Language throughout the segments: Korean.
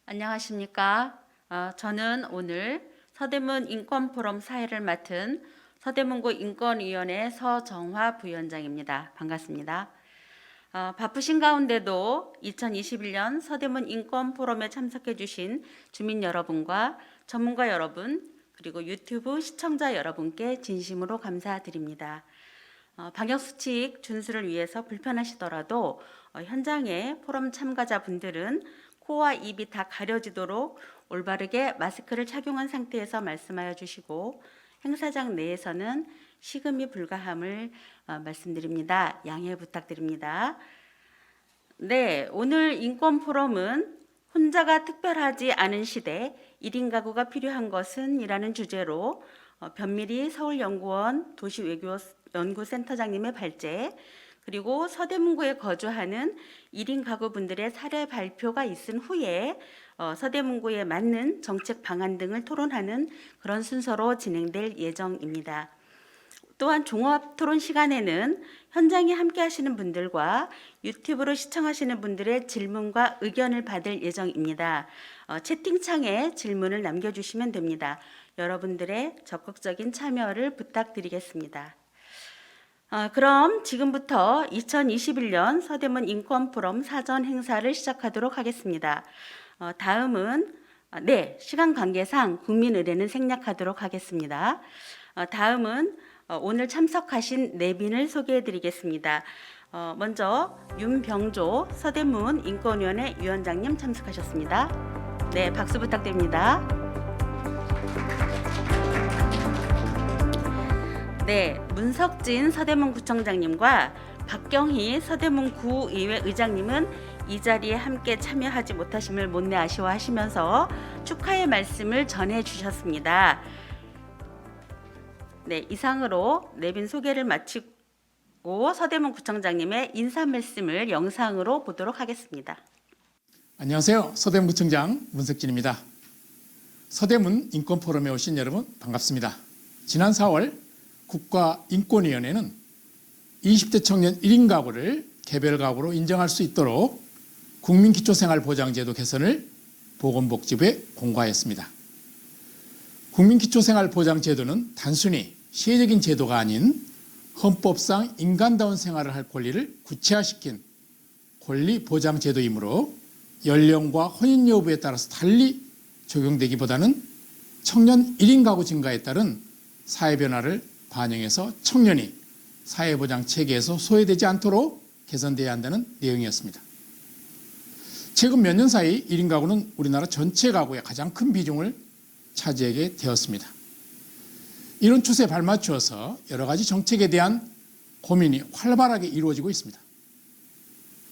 안녕하십니까. 저는 오늘 서대문 인권포럼 사회를 맡은 서대문구 인권위원회 서정화 부위원장입니다. 반갑습니다. 바쁘신 가운데도 2021년 서대문 인권포럼에 참석해 주신 주민 여러분과 전문가 여러분 그리고 유튜브 시청자 여러분께 진심으로 감사드립니다. 방역수칙 준수를 위해서 불편하시더라도 현장의 포럼 참가자분들은 코와 입이 다 가려지도록 올바르게 마스크를 착용한 상태에서 말씀하여 주시고 행사장 내에서는 식음이 불가함을 말씀드립니다. 양해 부탁드립니다. 네, 오늘 인권포럼은 혼자가 특별하지 않은 시대 1인 가구가 필요한 것은 이라는 주제로 변미리 서울연구원 도시외교연구센터장님의 발제 그리고 서대문구에 거주하는 1인 가구분들의 사례 발표가 있은 후에 서대문구에 맞는 정책 방안 등을 토론하는 그런 순서로 진행될 예정입니다. 또한 종합 토론 시간에는 현장에 함께 하시는 분들과 유튜브로 시청하시는 분들의 질문과 의견을 받을 예정입니다. 채팅창에 질문을 남겨주시면 됩니다. 여러분들의 적극적인 참여를 부탁드리겠습니다. 그럼 지금부터 2021년 서대문 인권포럼 사전 행사를 시작하도록 하겠습니다. 다음은 시간 관계상 국민의례는 생략하도록 하겠습니다. 다음은 오늘 참석하신 내빈을 소개해 드리겠습니다. 먼저 윤병조 서대문 인권위원회 위원장님 참석하셨습니다. 네, 박수 부탁드립니다. 네, 문석진 서대문구청장님과 박경희 서대문구의회 의장님은 이 자리에 함께 참여하지 못하심을 못내 아쉬워하시면서 축하의 말씀을 전해주셨습니다. 네, 이상으로 내빈 소개를 마치고 서대문구청장님의 인사 말씀을 영상으로 보도록 하겠습니다. 안녕하세요. 서대문구청장 문석진입니다. 서대문 인권포럼에 오신 여러분 반갑습니다. 지난 4월 국가인권위원회는 20대 청년 1인 가구를 개별 가구로 인정할 수 있도록 국민기초생활보장제도 개선을 보건복지부에 공고하였습니다. 국민기초생활보장제도는 단순히 시혜적인 제도가 아닌 헌법상 인간다운 생활을 할 권리를 구체화시킨 권리보장제도이므로 연령과 혼인 여부에 따라서 달리 적용되기보다는 청년 1인 가구 증가에 따른 사회 변화를 반영해서 청년이 사회보장 체계에서 소외되지 않도록 개선되어야 한다는 내용이었습니다. 최근 몇 년 사이 1인 가구는 우리나라 전체 가구의 가장 큰 비중을 차지하게 되었습니다. 이런 추세에 발맞추어서 여러 가지 정책에 대한 고민이 활발하게 이루어지고 있습니다.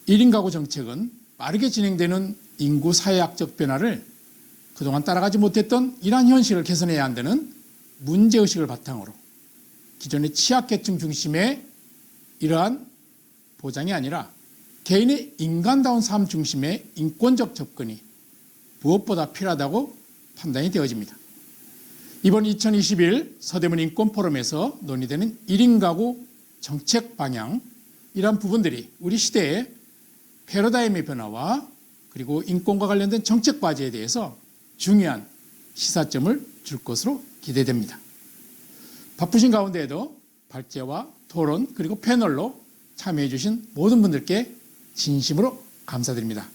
1인 가구 정책은 빠르게 진행되는 인구 사회학적 변화를 그동안 따라가지 못했던 이러한 현실을 개선해야 한다는 문제의식을 바탕으로 기존의 취약계층 중심의 이러한 보장이 아니라 개인의 인간다운 삶 중심의 인권적 접근이 무엇보다 필요하다고 판단이 되어집니다. 이번 2021 서대문 인권포럼에서 논의되는 1인 가구 정책 방향 이러한 부분들이 우리 시대의 패러다임의 변화와 그리고 인권과 관련된 정책 과제에 대해서 중요한 시사점을 줄 것으로 기대됩니다. 바쁘신 가운데에도 발제와 토론 그리고 패널로 참여해 주신 모든 분들께 진심으로 감사드립니다.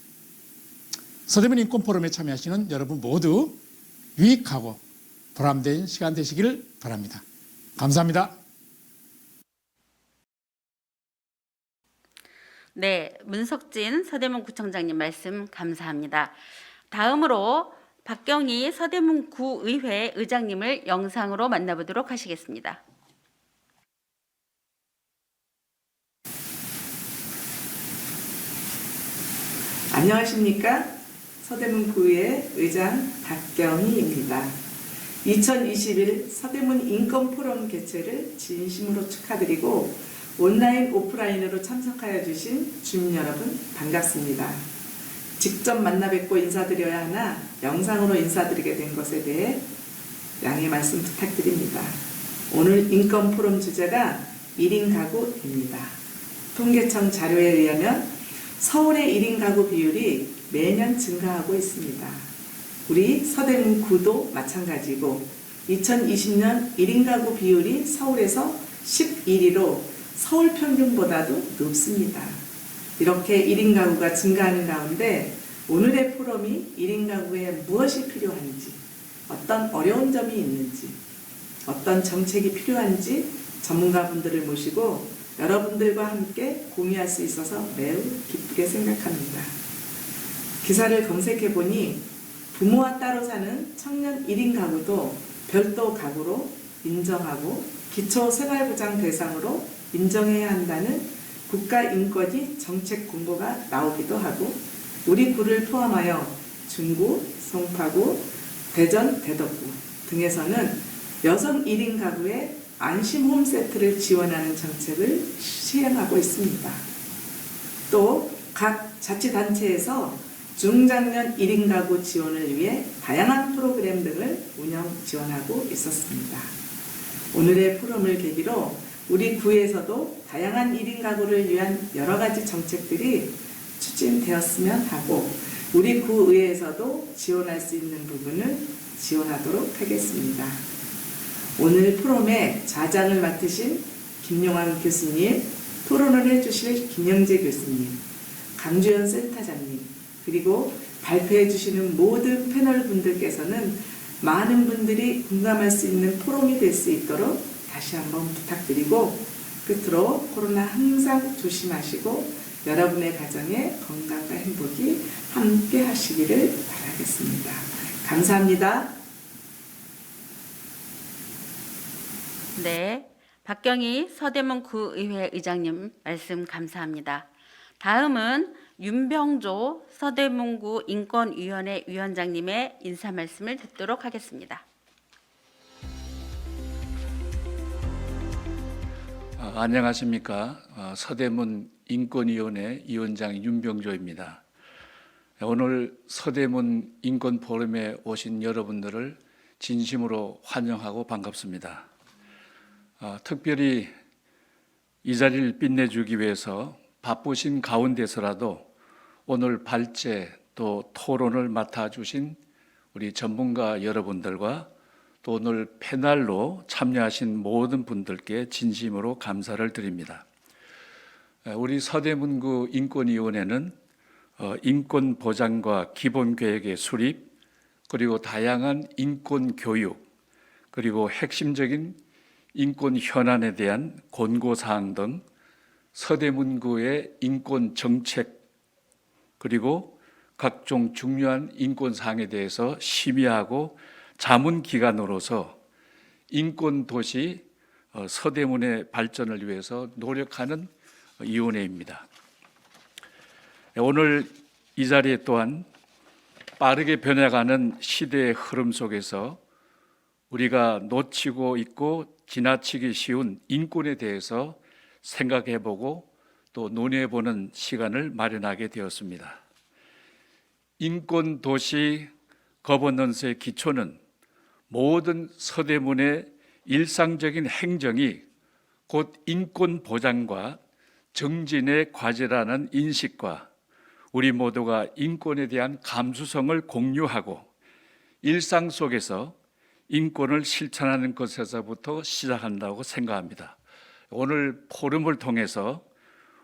서대문 인권 포럼에 참여하시는 여러분 모두 유익하고 보람된 시간 되시기를 바랍니다. 감사합니다. 네, 문석진 서대문 구청장님 말씀 감사합니다. 다음으로 박경희 서대문 구의회 의장님을 영상으로 만나보도록 하시겠습니다. 안녕하십니까? 서대문 구의회 의장 박경희입니다. 2021 서대문 인권 포럼 개최를 진심으로 축하드리고 온라인 오프라인으로 참석하여 주신 주민 여러분 반갑습니다. 직접 만나 뵙고 인사드려야 하나 영상으로 인사드리게 된 것에 대해 양해 말씀 부탁드립니다. 오늘 인권 포럼 주제가 1인 가구입니다. 통계청 자료에 의하면 서울의 1인 가구 비율이 매년 증가하고 있습니다. 우리 서대문 구도 마찬가지고 2020년 1인 가구 비율이 서울에서 11위로 서울 평균보다도 높습니다. 이렇게 1인 가구가 증가하는 가운데 오늘의 포럼이 1인 가구에 무엇이 필요한지, 어떤 어려운 점이 있는지, 어떤 정책이 필요한지 전문가분들을 모시고 여러분들과 함께 공유할 수 있어서 매우 기쁘게 생각합니다. 기사를 검색해 보니 부모와 따로 사는 청년 1인 가구도 별도 가구로 인정하고 기초생활보장 대상으로 인정해야 한다는 국가인권위 정책 공고가 나오기도 하고 우리 구를 포함하여 중구, 송파구, 대전, 대덕구 등에서는 여성 1인 가구에 안심 홈세트를 지원하는 정책을 시행하고 있습니다. 또 각 자치단체에서 중장년 1인 가구 지원을 위해 다양한 프로그램 등을 운영 지원하고 있었습니다. 오늘의 포럼을 계기로 우리 구에서도 다양한 1인 가구를 위한 여러 가지 정책들이 추진되었으면 하고 우리 구의회에서도 지원할 수 있는 부분을 지원하도록 하겠습니다. 오늘 포럼의 좌장을 맡으신 김용환 교수님, 토론을 해주실 김영재 교수님, 강주연 센터장님, 그리고 발표해 주시는 모든 패널 분들께서는 많은 분들이 공감할 수 있는 포럼이 될 수 있도록 다시 한번 부탁드리고 끝으로 코로나 항상 조심하시고 여러분의 가정의 건강과 행복이 함께 하시기를 바라겠습니다. 감사합니다. 네, 박경희 서대문 구의회 의장님 말씀 감사합니다. 다음은 윤병조 서대문구 인권위원회 위원장님의 인사 말씀을 듣도록 하겠습니다. 안녕하십니까. 서대문 인권위원회 위원장 윤병조입니다. 오늘 서대문 인권포럼에 오신 여러분들을 진심으로 환영하고 반갑습니다. 특별히 이 자리를 빛내주기 위해서 바쁘신 가운데서라도 오늘 발제 또 토론을 맡아주신 우리 전문가 여러분들과 또 오늘 패널로 참여하신 모든 분들께 진심으로 감사를 드립니다. 우리 서대문구 인권위원회는 인권 보장과 기본계획의 수립, 그리고 다양한 인권 교육, 그리고 핵심적인 인권 현안에 대한 권고사항 등 서대문구의 인권 정책, 그리고 각종 중요한 인권 사항에 대해서 심의하고 자문기관으로서 인권도시 서대문의 발전을 위해서 노력하는 위원회입니다. 오늘 이 자리에 또한 빠르게 변해가는 시대의 흐름 속에서 우리가 놓치고 있고 지나치기 쉬운 인권에 대해서 생각해보고 또 논의해보는 시간을 마련하게 되었습니다. 인권도시 거버넌스의 기초는 모든 서대문의 일상적인 행정이 곧 인권 보장과 정진의 과제라는 인식과 우리 모두가 인권에 대한 감수성을 공유하고 일상 속에서 인권을 실천하는 것에서부터 시작한다고 생각합니다. 오늘 포럼을 통해서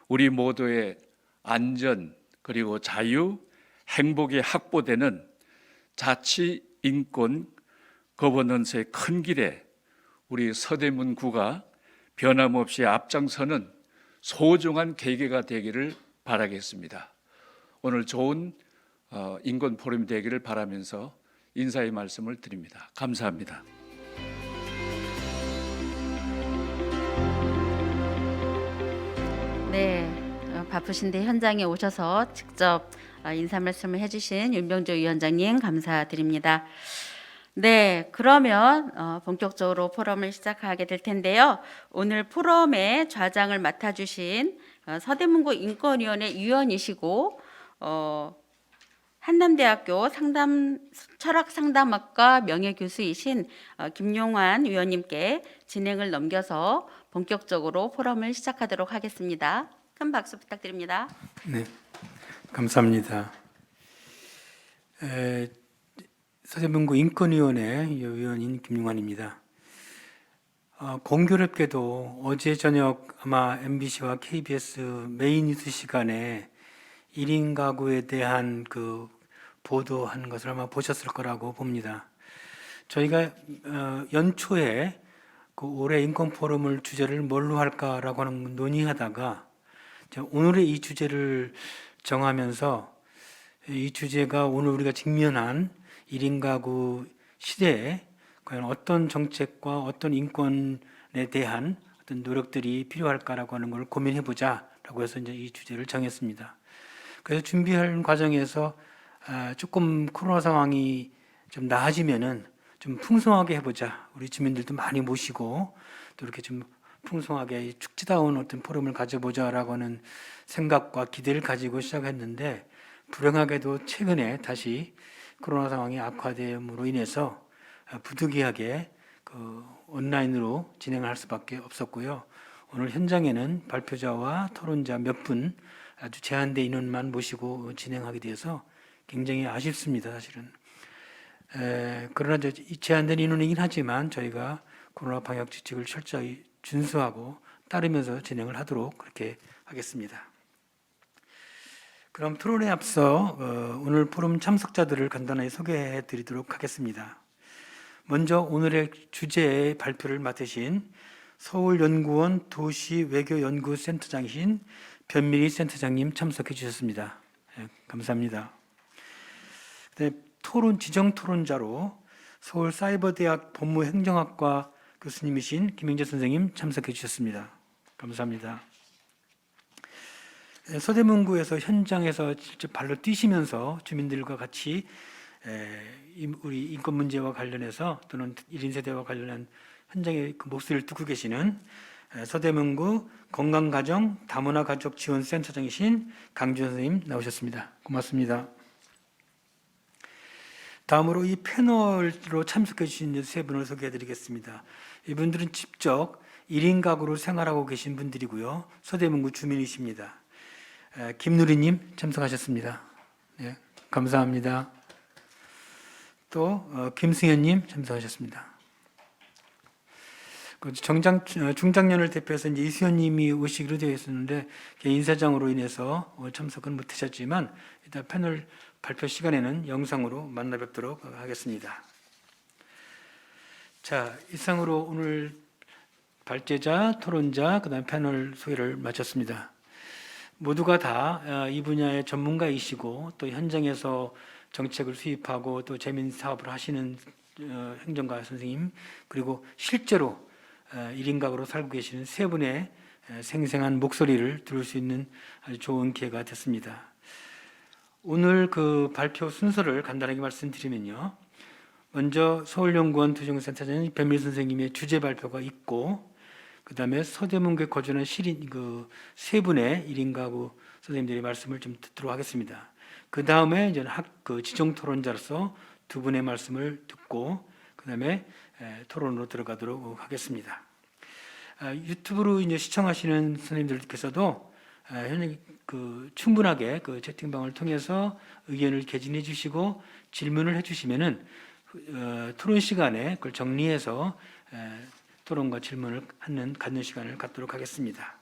우리 모두의 안전 그리고 자유, 행복이 확보되는 자치, 인권, 거버넌스의 큰 길에 우리 서대문구가 변함없이 앞장서는 소중한 계기가 되기를 바라겠습니다. 오늘 좋은 인권 포럼이 되기를 바라면서 인사의 말씀을 드립니다. 감사합니다. 네, 바쁘신데 현장에 오셔서 직접 인사 말씀을 해주신 윤병조 위원장님 감사드립니다. 네, 그러면 본격적으로 포럼을 시작하게 될 텐데요. 오늘 포럼의 좌장을 맡아주신 서대문구 인권위원회 위원이시고 한남대학교 철학상담학과 명예교수이신 김용환 위원님께 진행을 넘겨서 본격적으로 포럼을 시작하도록 하겠습니다. 큰 박수 부탁드립니다. 네, 감사합니다. 서대문구 인권위원회 위원인 김용환입니다. 공교롭게도 어제 저녁 아마 MBC와 KBS 메인 뉴스 시간에 1인 가구에 대한 그 보도한 것을 아마 보셨을 거라고 봅니다. 저희가 연초에 그 올해 인권 포럼을 주제를 뭘로 할까라고 하는 논의하다가 오늘의 이 주제를 정하면서 이 주제가 오늘 우리가 직면한 1인 가구 시대에 과연 어떤 정책과 어떤 인권에 대한 어떤 노력들이 필요할까라고 하는 걸 고민해 보자라고 해서 이제 이 주제를 정했습니다. 그래서 준비하는 과정에서 조금 코로나 상황이 좀 나아지면은 좀 풍성하게 해보자. 우리 주민들도 많이 모시고 또 이렇게 좀 풍성하게 축제다운 어떤 포럼을 가져보자라고 하는 생각과 기대를 가지고 시작했는데 불행하게도 최근에 다시 코로나 상황이 악화됨으로 인해서 부득이하게 그 온라인으로 진행을 할 수밖에 없었고요. 오늘 현장에는 발표자와 토론자 몇 분 아주 제한된 인원만 모시고 진행하게 되어서 굉장히 아쉽습니다, 사실은. 그러나 이 제한된 인원이긴 하지만 저희가 코로나 방역 지침을 철저히 준수하고 따르면서 진행을 하도록 그렇게 하겠습니다. 그럼 토론에 앞서 오늘 포럼 참석자들을 간단하게 소개해 드리도록 하겠습니다. 먼저 오늘의 주제의 발표를 맡으신 서울연구원 도시외교연구센터장이신 변미리 센터장님 참석해 주셨습니다. 네, 감사합니다. 네, 지정 토론자로 서울사이버대학 법무행정학과 교수님이신 김영재 선생님 참석해 주셨습니다. 감사합니다. 네, 서대문구에서 현장에서 직접 발로 뛰시면서 주민들과 같이 우리 인권 문제와 관련해서 또는 1인 세대와 관련한 현장의 그 목소리를 듣고 계시는 서대문구 건강가정 다문화가족지원센터장이신 강준 선생님 나오셨습니다. 고맙습니다. 다음으로 이 패널로 참석해 주신 세 분을 소개해 드리겠습니다. 이분들은 직접 1인 가구로 생활하고 계신 분들이고요. 서대문구 주민이십니다. 김누리님 참석하셨습니다. 네, 감사합니다. 또 김승현님 참석하셨습니다. 중장년을 대표해서 이제 이수현님이 오시기로 되어 있었는데 개인 사정으로 인해서 참석은 못하셨지만 일단 패널 발표 시간에는 영상으로 만나 뵙도록 하겠습니다. 자, 이상으로 오늘 발제자, 토론자, 그다음 패널 소개를 마쳤습니다. 모두가 다 이 분야의 전문가이시고 또 현장에서 정책을 수립하고 또 재민 사업을 하시는 행정가 선생님 그리고 실제로 1인 가구로 살고 계시는 세 분의 생생한 목소리를 들을 수 있는 아주 좋은 기회가 됐습니다. 오늘 그 발표 순서를 간단하게 말씀드리면요. 먼저 서울연구원 도시연구센터장 변미리 선생님의 주제 발표가 있고 그 다음에 서대문구에 거주하는 세 분의 1인 가구 선생님들의 말씀을 좀 듣도록 하겠습니다. 그 다음에 이제 지정 토론자로서 두 분의 말씀을 듣고 그 다음에 토론으로 들어가도록 하겠습니다. 유튜브로 이제 시청하시는 선생님들께서도 현재 그 충분하게 그 채팅방을 통해서 의견을 개진해 주시고 질문을 해주시면은 토론 시간에 그걸 정리해서 토론과 질문을 갖는 시간을 갖도록 하겠습니다.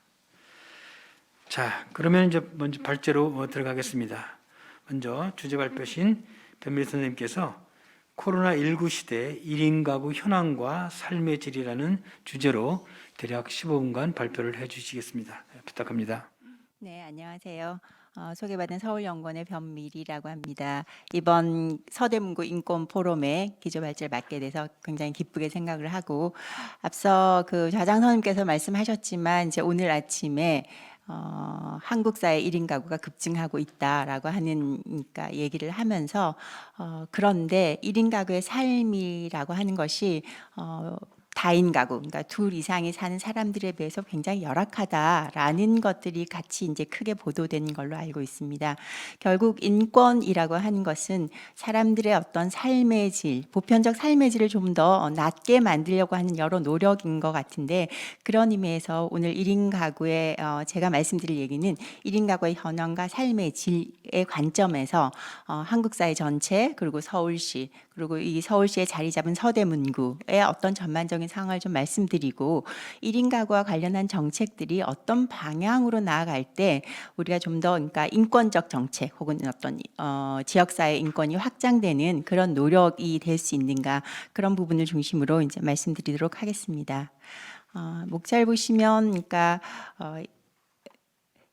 자, 그러면 이제 먼저 발제로 들어가겠습니다. 먼저 주제 발표신 변미리 선생님께서 코로나19 시대 1인 가구 현황과 삶의 질이라는 주제로 대략 15분간 발표를 해주시겠습니다. 부탁합니다. 네, 안녕하세요. 소개받은 서울연구원의 변미리라고 합니다. 이번 서대문구 인권포럼에 기조발제를 맡게 돼서 굉장히 기쁘게 생각을 하고, 앞서 그 좌장 선생님께서 말씀하셨지만 이제 오늘 아침에 한국 사회 1인 가구가 급증하고 있다라고 하는 그러니까 얘기를 하면서 그런데 1인 가구의 삶이라고 하는 것이 다인 가구, 그러니까 둘 이상이 사는 사람들에 비해서 굉장히 열악하다라는 것들이 같이 이제 크게 보도된 걸로 알고 있습니다. 결국 인권이라고 하는 것은 사람들의 어떤 삶의 질, 보편적 삶의 질을 좀 더 낮게 만들려고 하는 여러 노력인 것 같은데, 그런 의미에서 오늘 1인 가구의 제가 말씀드릴 얘기는 1인 가구의 현황과 삶의 질의 관점에서 한국 사회 전체, 그리고 서울시, 그리고 이 서울시에 자리 잡은 서대문구의 어떤 전반적인 상황을 좀 말씀드리고, 1인 가구와 관련한 정책들이 어떤 방향으로 나아갈 때 우리가 좀 더 그러니까 인권적 정책 혹은 어떤 지역사회 인권이 확장되는 그런 노력이 될 수 있는가, 그런 부분을 중심으로 이제 말씀드리도록 하겠습니다. 목차를 보시면 그러니까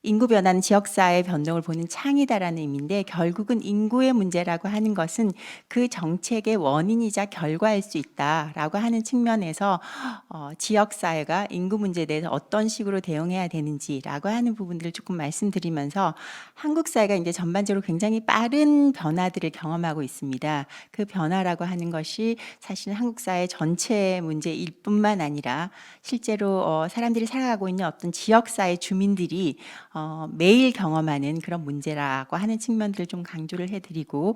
인구 변화는 지역사회 변동을 보는 창이다라는 의미인데, 결국은 인구의 문제라고 하는 것은 그 정책의 원인이자 결과일 수 있다라고 하는 측면에서 지역사회가 인구 문제에 대해서 어떤 식으로 대응해야 되는지라고 하는 부분들을 조금 말씀드리면서, 한국 사회가 이제 전반적으로 굉장히 빠른 변화들을 경험하고 있습니다. 그 변화라고 하는 것이 사실은 한국 사회 전체 문제일 뿐만 아니라 실제로 사람들이 살아가고 있는 어떤 지역사회 주민들이 매일 경험하는 그런 문제라고 하는 측면들을 좀 강조를 해드리고,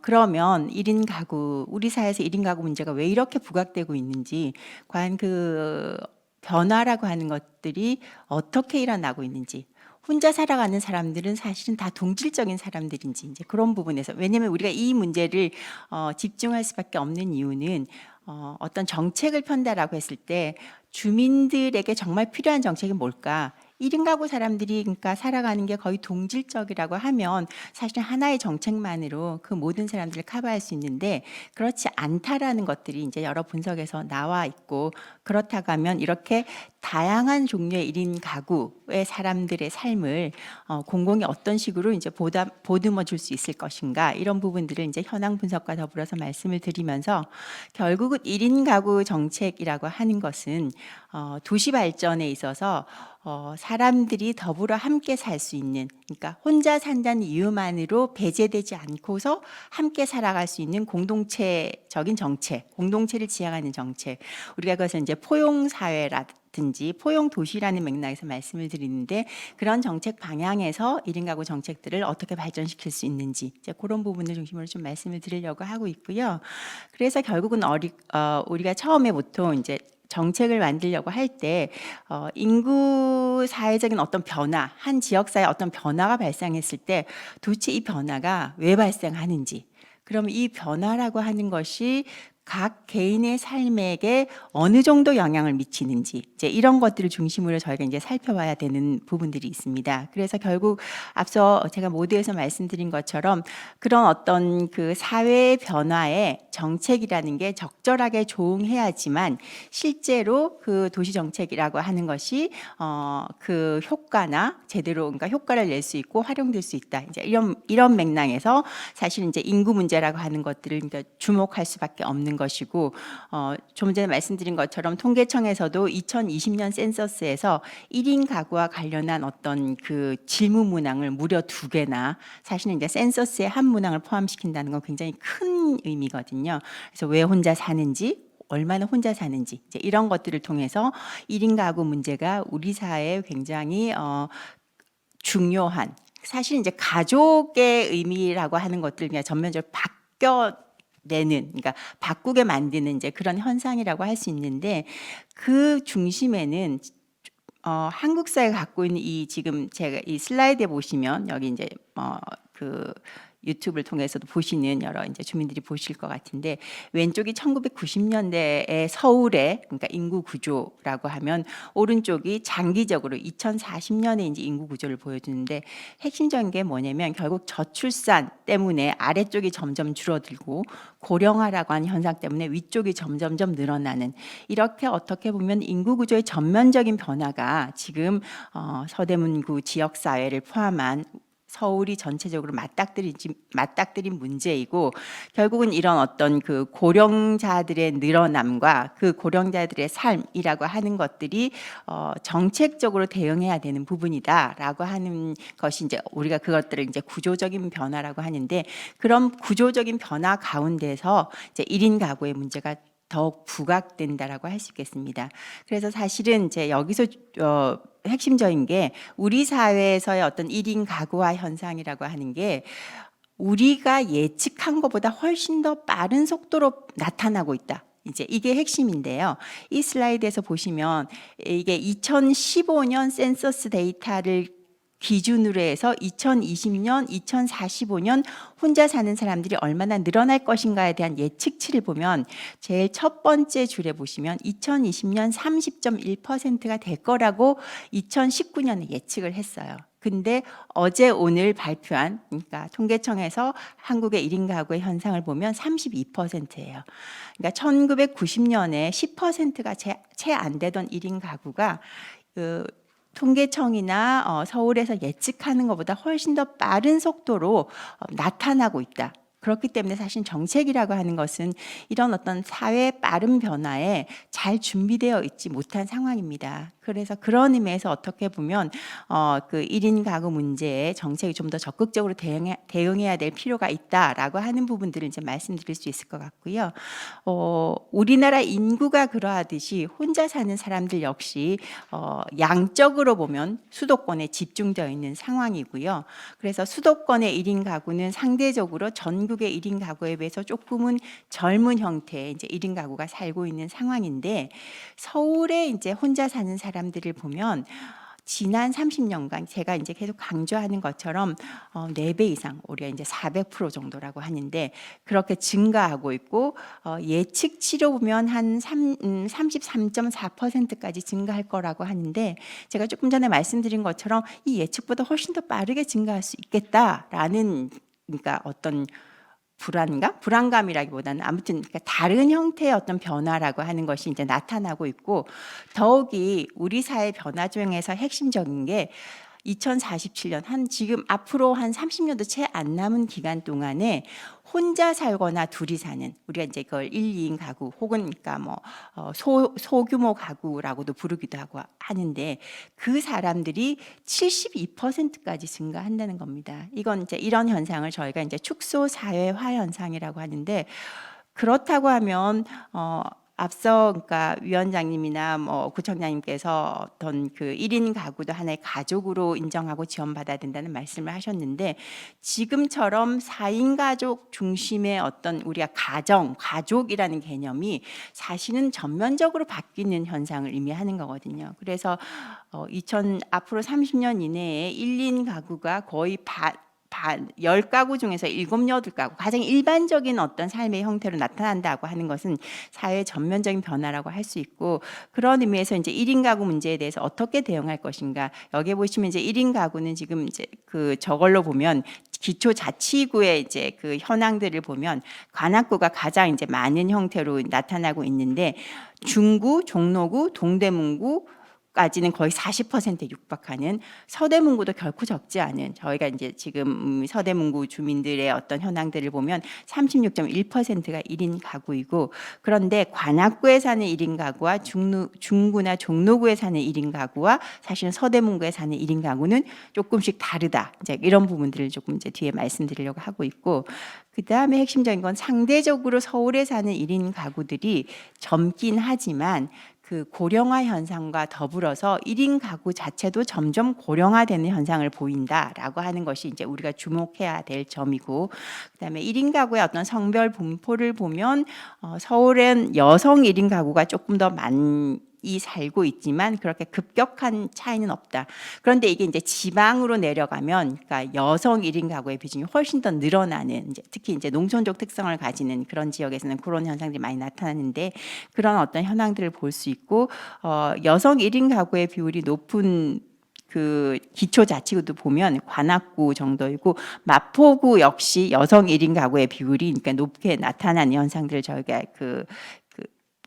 그러면 1인 가구, 우리 사회에서 1인 가구 문제가 왜 이렇게 부각되고 있는지, 과연 그 변화라고 하는 것들이 어떻게 일어나고 있는지, 혼자 살아가는 사람들은 사실은 다 동질적인 사람들인지, 이제 그런 부분에서, 왜냐하면 우리가 이 문제를 집중할 수밖에 없는 이유는 어떤 정책을 편다라고 했을 때 주민들에게 정말 필요한 정책이 뭘까? 1인 가구 사람들이 그러니까 살아가는 게 거의 동질적이라고 하면 사실 하나의 정책만으로 그 모든 사람들을 커버할 수 있는데, 그렇지 않다라는 것들이 이제 여러 분석에서 나와 있고, 그렇다고 하면 이렇게 다양한 종류의 1인 가구의 사람들의 삶을 공공이 어떤 식으로 이제 보듬어 줄 수 있을 것인가, 이런 부분들을 이제 현황 분석과 더불어서 말씀을 드리면서, 결국은 1인 가구 정책이라고 하는 것은 도시 발전에 있어서 사람들이 더불어 함께 살 수 있는, 그러니까 혼자 산다는 이유만으로 배제되지 않고서 함께 살아갈 수 있는 공동체적인 정책, 공동체를 지향하는 정책, 우리가 그것을 이제 포용 사회라든지 포용 도시라는 맥락에서 말씀을 드리는데, 그런 정책 방향에서 1인 가구 정책들을 어떻게 발전시킬 수 있는지, 이제 그런 부분을 중심으로 좀 말씀을 드리려고 하고 있고요. 그래서 결국은 우리가 처음에 보통 이제 정책을 만들려고 할 때 인구 사회적인 어떤 변화, 한 지역사회에 어떤 변화가 발생했을 때 도대체 이 변화가 왜 발생하는지, 그러면 이 변화라고 하는 것이 각 개인의 삶에게 어느 정도 영향을 미치는지, 이제 이런 것들을 중심으로 저희가 이제 살펴봐야 되는 부분들이 있습니다. 그래서 결국 앞서 제가 모두에서 말씀드린 것처럼 그런 어떤 그 사회 변화의 정책이라는 게 적절하게 조응해야지만 실제로 그 도시 정책이라고 하는 것이 그 효과나 제대로 그러니까 효과를 낼 수 있고 활용될 수 있다. 이제 이런 맥락에서 사실 이제 인구 문제라고 하는 것들을 그러니까 주목할 수밖에 없는 것이고, 좀 전에 말씀드린 것처럼 통계청에서도 2020년 센서스에서 1인 가구와 관련한 어떤 그 질문 문항을 무려 2개나, 사실은 이제 센서스에 한 문항을 포함시킨다는 건 굉장히 큰 의미거든요. 그래서 왜 혼자 사는지, 얼마나 혼자 사는지, 이제 이런 것들을 통해서 1인 가구 문제가 우리 사회에 굉장히 중요한, 사실 이제 가족의 의미라고 하는 것들 그냥 전면적으로 그러니까 바꾸게 만드는 이제 그런 현상이라고 할 수 있는데, 그 중심에는 한국 사회가 갖고 있는 이 지금 제가 이 슬라이드에 보시면 여기 이제 그 유튜브를 통해서도 보시는 여러 이제 주민들이 보실 것 같은데 왼쪽이 1990년대의 서울의 그러니까 인구 구조라고 하면 오른쪽이 장기적으로 2040년에 이제 인구 구조를 보여주는데 핵심적인 게 뭐냐면 결국 저출산 때문에 아래쪽이 점점 줄어들고 고령화라고 하는 현상 때문에 위쪽이 점점점 늘어나는 이렇게 어떻게 보면 인구 구조의 전면적인 변화가 지금 서대문구 지역 사회를 포함한 서울이 전체적으로 맞닥뜨린 문제이고 결국은 이런 어떤 그 고령자들의 늘어남과 그 고령자들의 삶이라고 하는 것들이 정책적으로 대응해야 되는 부분이다라고 하는 것이 이제 우리가 그것들을 이제 구조적인 변화라고 하는데 그런 구조적인 변화 가운데서 이제 1인 가구의 문제가 더욱 부각된다라고 할 수 있겠습니다. 그래서 사실은 이제 여기서 핵심적인 게 우리 사회에서의 어떤 1인 가구화 현상이라고 하는 게 우리가 예측한 것보다 훨씬 더 빠른 속도로 나타나고 있다. 이제 이게 핵심인데요. 이 슬라이드에서 보시면 이게 2015년 센서스 데이터를 기준으로 해서 2020년, 2045년 혼자 사는 사람들이 얼마나 늘어날 것인가에 대한 예측치를 보면 제일 첫 번째 줄에 보시면 2020년 30.1%가 될 거라고 2019년에 예측을 했어요. 근데 어제 오늘 발표한 그러니까 통계청에서 한국의 1인 가구의 현상을 보면 32%예요. 그러니까 1990년에 10%가 채 안 되던 1인 가구가 통계청이나 서울에서 예측하는 것보다 훨씬 더 빠른 속도로 나타나고 있다. 그렇기 때문에 사실 정책이라고 하는 것은 이런 어떤 사회의 빠른 변화에 잘 준비되어 있지 못한 상황입니다. 그래서 그런 의미에서 어떻게 보면 그 1인 가구 문제에 정책이 좀 더 적극적으로 대응해야 될 필요가 있다라고 하는 부분들을 이제 말씀드릴 수 있을 것 같고요. 우리나라 인구가 그러하듯이 혼자 사는 사람들 역시 양적으로 보면 수도권에 집중되어 있는 상황이고요. 그래서 수도권의 1인 가구는 상대적으로 전국의 1인 가구에 비해서 조금은 젊은 형태의 이제 1인 가구가 살고 있는 상황인데 서울에 이제 혼자 사는 사람들을 보면 지난 30년간 제가 이제 계속 강조하는 것처럼 4배 이상 우리가 이제 400% 정도라고 하는데 그렇게 증가하고 있고 예측치로 보면 한 33.4%까지 증가할 거라고 하는데 제가 조금 전에 말씀드린 것처럼 이 예측보다 훨씬 더 빠르게 증가할 수 있겠다라는 그러니까 어떤 불안감이라기보다는 아무튼 그러니까 다른 형태의 어떤 변화라고 하는 것이 이제 나타나고 있고 더욱이 우리 사회 변화 중에서 핵심적인 게 2047년 한 지금 앞으로 한 30년도 채 안 남은 기간 동안에 혼자 살거나 둘이 사는 우리가 이제 그걸 1, 2인 가구 혹은 그러니까 뭐 소규모 가구라고도 부르기도 하고 하는데 그 사람들이 72%까지 증가한다는 겁니다. 이건 이제 이런 현상을 저희가 이제 축소 사회화 현상이라고 하는데 그렇다고 하면 앞서 그러니까 위원장님이나 뭐 구청장님께서 어떤 그 1인 가구도 하나의 가족으로 인정하고 지원받아야 된다는 말씀을 하셨는데 지금처럼 4인 가족 중심의 어떤 우리가 가족이라는 개념이 사실은 전면적으로 바뀌는 현상을 의미하는 거거든요. 그래서 앞으로 30년 이내에 1인 가구가 거의 10가구 중에서 7, 8가구 가장 일반적인 어떤 삶의 형태로 나타난다고 하는 것은 사회의 전면적인 변화라고 할 수 있고 그런 의미에서 이제 1인 가구 문제에 대해서 어떻게 대응할 것인가 여기에 보시면 이제 1인 가구는 지금 이제 그 저걸로 보면 기초자치구의 이제 그 현황들을 보면 관악구가 가장 이제 많은 형태로 나타나고 있는데 중구, 종로구, 동대문구 까지는 거의 40%에 육박하는 서대문구도 결코 적지 않은 저희가 이제 지금 서대문구 주민들의 어떤 현황들을 보면 36.1%가 1인 가구이고 그런데 관악구에 사는 1인 가구와 중구나 종로구에 사는 1인 가구와 사실은 서대문구에 사는 1인 가구는 조금씩 다르다. 이제 이런 부분들을 조금 이제 뒤에 말씀드리려고 하고 있고 그다음에 핵심적인 건 상대적으로 서울에 사는 1인 가구들이 젊긴 하지만 그 고령화 현상과 더불어서 1인 가구 자체도 점점 고령화되는 현상을 보인다라고 하는 것이 이제 우리가 주목해야 될 점이고 그다음에 1인 가구의 어떤 성별 분포를 보면 서울엔 여성 1인 가구가 조금 더 살고 있지만 그렇게 급격한 차이는 없다. 그런데 이게 이제 지방으로 내려가면, 그러니까 여성 1인 가구의 비중이 훨씬 더 늘어나는, 이제 특히 이제 농촌적 특성을 가지는 그런 지역에서는 그런 현상들이 많이 나타나는데, 그런 어떤 현황들을 볼 수 있고, 여성 1인 가구의 비율이 높은 그 기초자치구도 보면 관악구 정도이고, 마포구 역시 여성 1인 가구의 비율이 그러니까 높게 나타나는 현상들을 저희가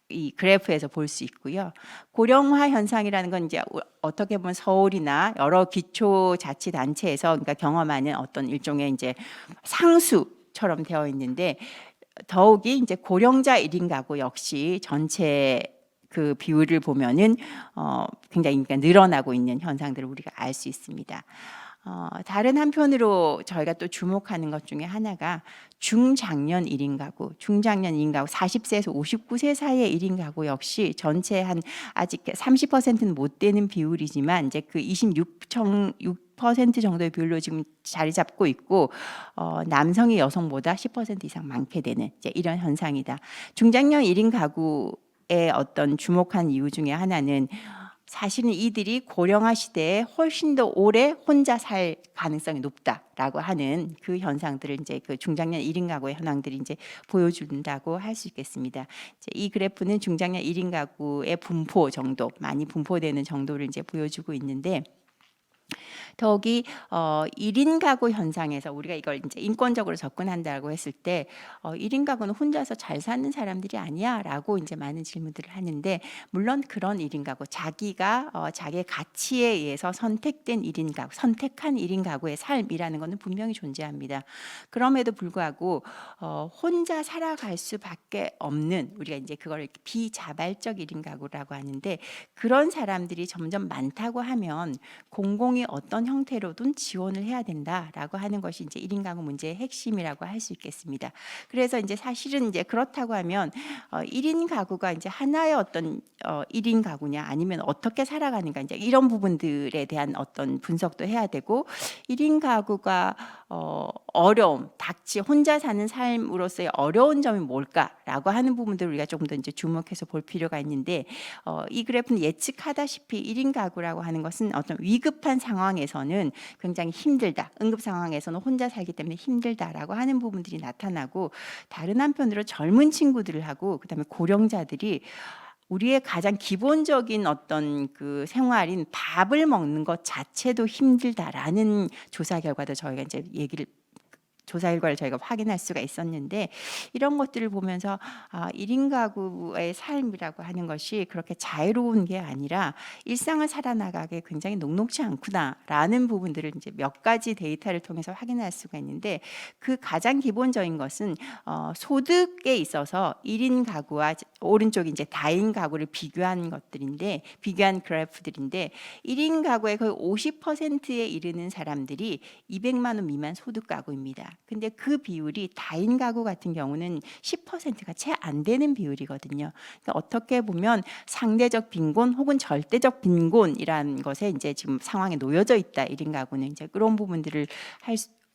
이 그래프에서 볼 수 있고요. 고령화 현상이라는 건 이제 어떻게 보면 서울이나 여러 기초자치단체에서 그러니까 경험하는 어떤 일종의 이제 상수처럼 되어 있는데, 더욱이 이제 고령자 1인 가구 역시 전체 그 비율을 보면은 굉장히 그러니까 늘어나고 있는 현상들을 우리가 알 수 있습니다. 다른 한편으로 저희가 또 주목하는 것 중에 하나가 중장년 1인 가구, 중장년 1인 가구 40세에서 59세 사이의 1인 가구 역시 전체 한 아직 30%는 못 되는 비율이지만 이제 그 26% 정도의 비율로 지금 자리 잡고 있고, 남성이 여성보다 10% 이상 많게 되는 이제 이런 현상이다. 중장년 1인 가구의 어떤 주목한 이유 중에 하나는 사실은 이들이 고령화 시대에 훨씬 더 오래 혼자 살 가능성이 높다라고 하는 그 현상들을 이제 그 중장년 1인 가구의 현황들이 이제 보여준다고 할 수 있겠습니다. 이제 이 그래프는 중장년 1인 가구의 분포 정도, 많이 분포되는 정도를 이제 보여주고 있는데, 더욱이 1인 가구 현상에서 우리가 이걸 이제 인권적으로 접근한다고 했을 때 1인 가구는 혼자서 잘 사는 사람들이 아니야라고 이제 많은 질문들을 하는데, 물론 그런 1인 가구, 자기가 자기의 가치에 의해서 선택된 1인 가구, 선택한 1인 가구의 삶이라는 것은 분명히 존재합니다. 그럼에도 불구하고 혼자 살아갈 수밖에 없는, 우리가 이제 그걸 이렇게 비자발적 1인 가구라고 하는데, 그런 사람들이 점점 많다고 하면 공공이 어떤 형태로든 지원을 해야 된다라고 하는 것이 이제 1인 가구 문제의 핵심이라고 할 수 있겠습니다. 그래서 이제 사실은 이제 그렇다고 하면 1인 가구가 이제 하나의 어떤 1인 가구냐, 아니면 어떻게 살아가는가, 이제 이런 부분들에 대한 어떤 분석도 해야 되고, 1인 가구가 어려움, 혼자 사는 삶으로서의 어려운 점이 뭘까라고 하는 부분들을 우리가 조금 더 이제 주목해서 볼 필요가 있는데, 이 그래프는 예측하다시피 1인 가구라고 하는 것은 어떤 위급한 상황에서는 굉장히 힘들다, 응급 상황에서는 혼자 살기 때문에 힘들다라고 하는 부분들이 나타나고, 다른 한편으로 젊은 친구들하고 그다음에 고령자들이 우리의 가장 기본적인 어떤 그 생활인 밥을 먹는 것 자체도 힘들다라는 조사 결과도 저희가 이제 조사 결과를 저희가 확인할 수가 있었는데, 이런 것들을 보면서 1인 가구의 삶이라고 하는 것이 그렇게 자유로운 게 아니라 일상을 살아나가기 굉장히 녹록지 않구나라는 부분들을 이제 몇 가지 데이터를 통해서 확인할 수가 있는데, 그 가장 기본적인 것은 소득에 있어서 1인 가구와 오른쪽이 이제 다인 가구를 비교한 그래프들인데, 1인 가구의 거의 50%에 이르는 사람들이 200만 원 미만 소득 가구입니다. 근데 그 비율이 다인 가구 같은 경우는 10%가 채 안 되는 비율이거든요. 그러니까 어떻게 보면 상대적 빈곤 혹은 절대적 빈곤이라는 것에 이제 지금 상황에 놓여져 있다. 1인 가구는 이제 그런 부분들을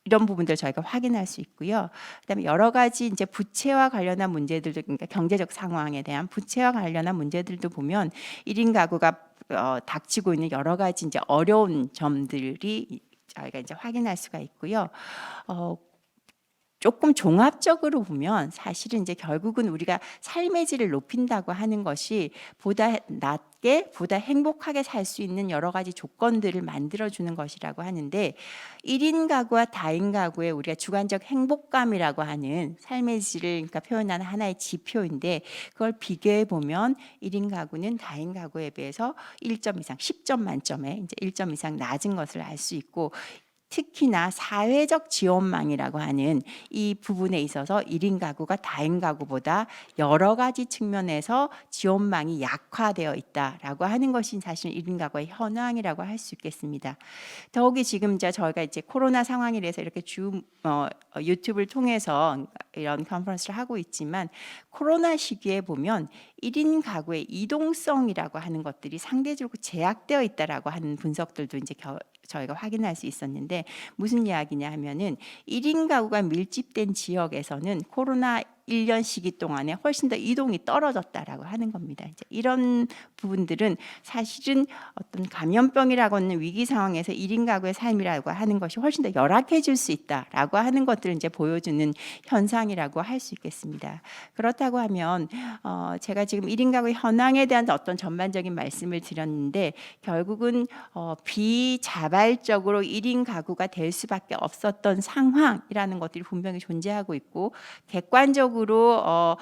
이런 부분들 저희가 확인할 수 있고요. 그다음에 여러 가지 이제 부채와 관련한 문제들도, 그러니까 경제적 상황에 대한 부채와 관련한 문제들도 보면 1인 가구가 닥치고 있는 여러 가지 이제 어려운 점들이 저희가 이제 확인할 수가 있고요. 조금 종합적으로 보면 사실은 이제 결국은 우리가 삶의 질을 높인다고 하는 것이 보다 낮게, 보다 행복하게 살 수 있는 여러 가지 조건들을 만들어주는 것이라고 하는데, 1인 가구와 다인 가구의 우리가 주관적 행복감이라고 하는 삶의 질을 그러니까 표현하는 하나의 지표인데, 그걸 비교해 보면 1인 가구는 다인 가구에 비해서 1점 이상, 10점 만점에 이제 1점 이상 낮은 것을 알 수 있고, 특히나 사회적 지원망이라고 하는 이 부분에 있어서 1인 가구가 다인 가구보다 여러 가지 측면에서 지원망이 약화되어 있다라고 하는 것이 사실 1인 가구의 현황이라고 할 수 있겠습니다. 더욱이 지금 저희가 이제 코로나 상황이라서 이렇게 유튜브를 통해서 이런 컨퍼런스를 하고 있지만, 코로나 시기에 보면 1인 가구의 이동성이라고 하는 것들이 상대적으로 제약되어 있다라고 하는 분석들도 이제 저희가 확인할 수 있었는데, 무슨 이야기냐 하면은 1인 가구가 밀집된 지역에서는 코로나 1년 시기 동안에 훨씬 더 이동이 떨어졌다라고 하는 겁니다. 이제 이런 부분들은 사실은 어떤 감염병이라고 하는 위기 상황에서 1인 가구의 삶이라고 하는 것이 훨씬 더 열악해질 수 있다라고 하는 것들을 이제 보여주는 현상이라고 할 수 있겠습니다. 그렇다고 하면 제가 지금 1인 가구 현황에 대한 어떤 전반적인 말씀을 드렸는데 결국은 비자발적으로 1인 가구가 될 수밖에 없었던 상황이라는 것들이 분명히 존재하고 있고 객관적으로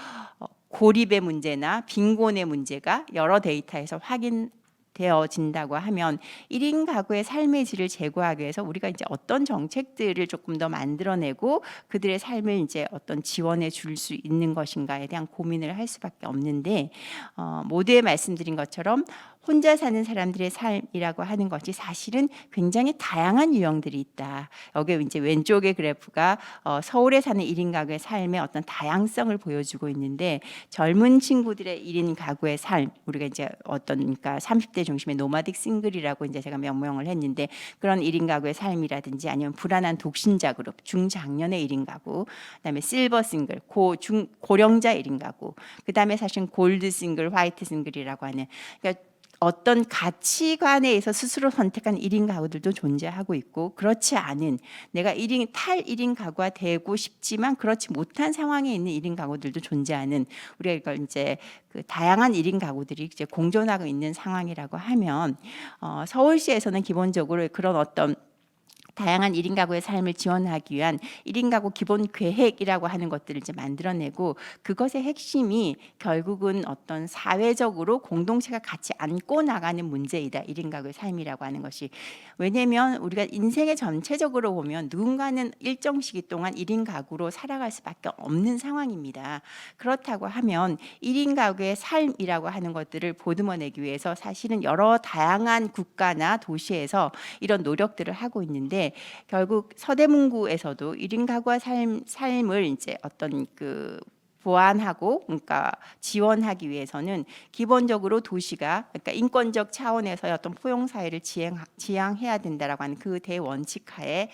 고립의 문제나 빈곤의 문제가 여러 데이터에서 확인되어진다고 하면 1인 가구의 삶의 질을 제고하기 위해서 우리가 이제 어떤 정책들을 조금 더 만들어내고 그들의 삶을 이제 어떤 지원해 줄 수 있는 것인가에 대한 고민을 할 수밖에 없는데 모두에 말씀드린 것처럼 혼자 사는 사람들의 삶이라고 하는 것이 사실은 굉장히 다양한 유형들이 있다. 여기 이제 왼쪽의 그래프가 서울에 사는 1인 가구의 삶의 어떤 다양성을 보여주고 있는데 젊은 친구들의 1인 가구의 삶, 우리가 이제 그러니까 30대 중심의 노마딕 싱글이라고 이제 제가 명명을 했는데 그런 1인 가구의 삶이라든지 아니면 불안한 독신자 그룹, 중장년의 1인 가구, 그다음에 실버 싱글, 고령자 1인 가구, 그다음에 사실 골드 싱글, 화이트 싱글이라고 하는 그러니까 어떤 가치관에 의해서 스스로 선택한 1인 가구들도 존재하고 있고 그렇지 않은 내가 탈 1인 가구가 되고 싶지만 그렇지 못한 상황에 있는 1인 가구들도 존재하는 우리가 이걸 이제 그 다양한 1인 가구들이 이제 공존하고 있는 상황이라고 하면 서울시에서는 기본적으로 그런 어떤 다양한 1인 가구의 삶을 지원하기 위한 1인 가구 기본 계획이라고 하는 것들을 이제 만들어내고 그것의 핵심이 결국은 어떤 사회적으로 공동체가 같이 안고 나가는 문제이다. 1인 가구의 삶이라고 하는 것이. 왜냐하면 우리가 인생의 전체적으로 보면 누군가는 일정 시기 동안 1인 가구로 살아갈 수밖에 없는 상황입니다. 그렇다고 하면 1인 가구의 삶이라고 하는 것들을 보듬어내기 위해서 사실은 여러 다양한 국가나 도시에서 이런 노력들을 하고 있는데 결국 서대문구에서도 1인 가구와 삶을 이제 어떤 그 보완하고 그러니까 지원하기 위해서는 기본적으로 도시가 그러니까 인권적 차원에서의 어떤 포용 사회를 지향해야 된다라고 하는 그 대원칙 하에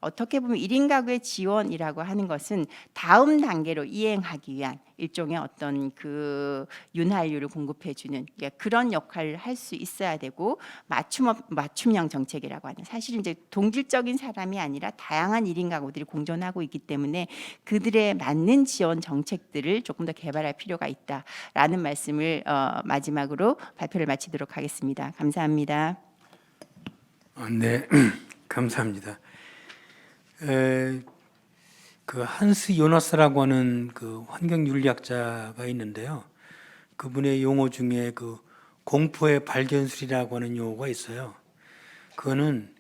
어떻게 보면 1인 가구의 지원이라고 하는 것은 다음 단계로 이행하기 위한 일종의 어떤 그 윤활유를 공급해주는 그런 역할을 할 수 있어야 되고 맞춤형 정책이라고 하는 사실 이제 동질적인 사람이 아니라 다양한 1인 가구들이 공존하고 있기 때문에 그들의 맞는 지원 정책들을 조금 더 개발할 필요가 있다라는 말씀을 마지막으로 발표를 마치도록 하겠습니다. 감사합니다. 네, 감사합니다. 그 한스 요나스라고 하는 그 환경윤리학자가 있는데요. 그분의 용어 중에 그 공포의 발견술이라고 하는 용어가 있어요. 그거는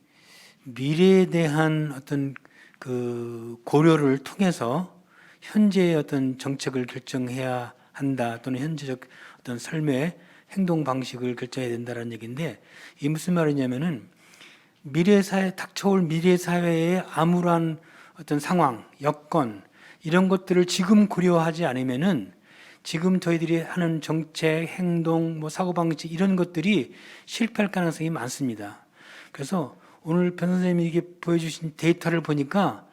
미래에 대한 어떤 그 고려를 통해서 현재의 어떤 정책을 결정해야 한다 또는 현재적 어떤 삶의 행동 방식을 결정해야 된다는 얘기인데 이게 무슨 말이냐면은 미래 사회 닥쳐올 미래 사회의 암울한 어떤 상황, 여건 이런 것들을 지금 고려하지 않으면은 지금 저희들이 하는 정책, 행동, 뭐 사고 방식 이런 것들이 실패할 가능성이 많습니다. 그래서 오늘 변 선생님이 이게 보여주신 데이터를 보니까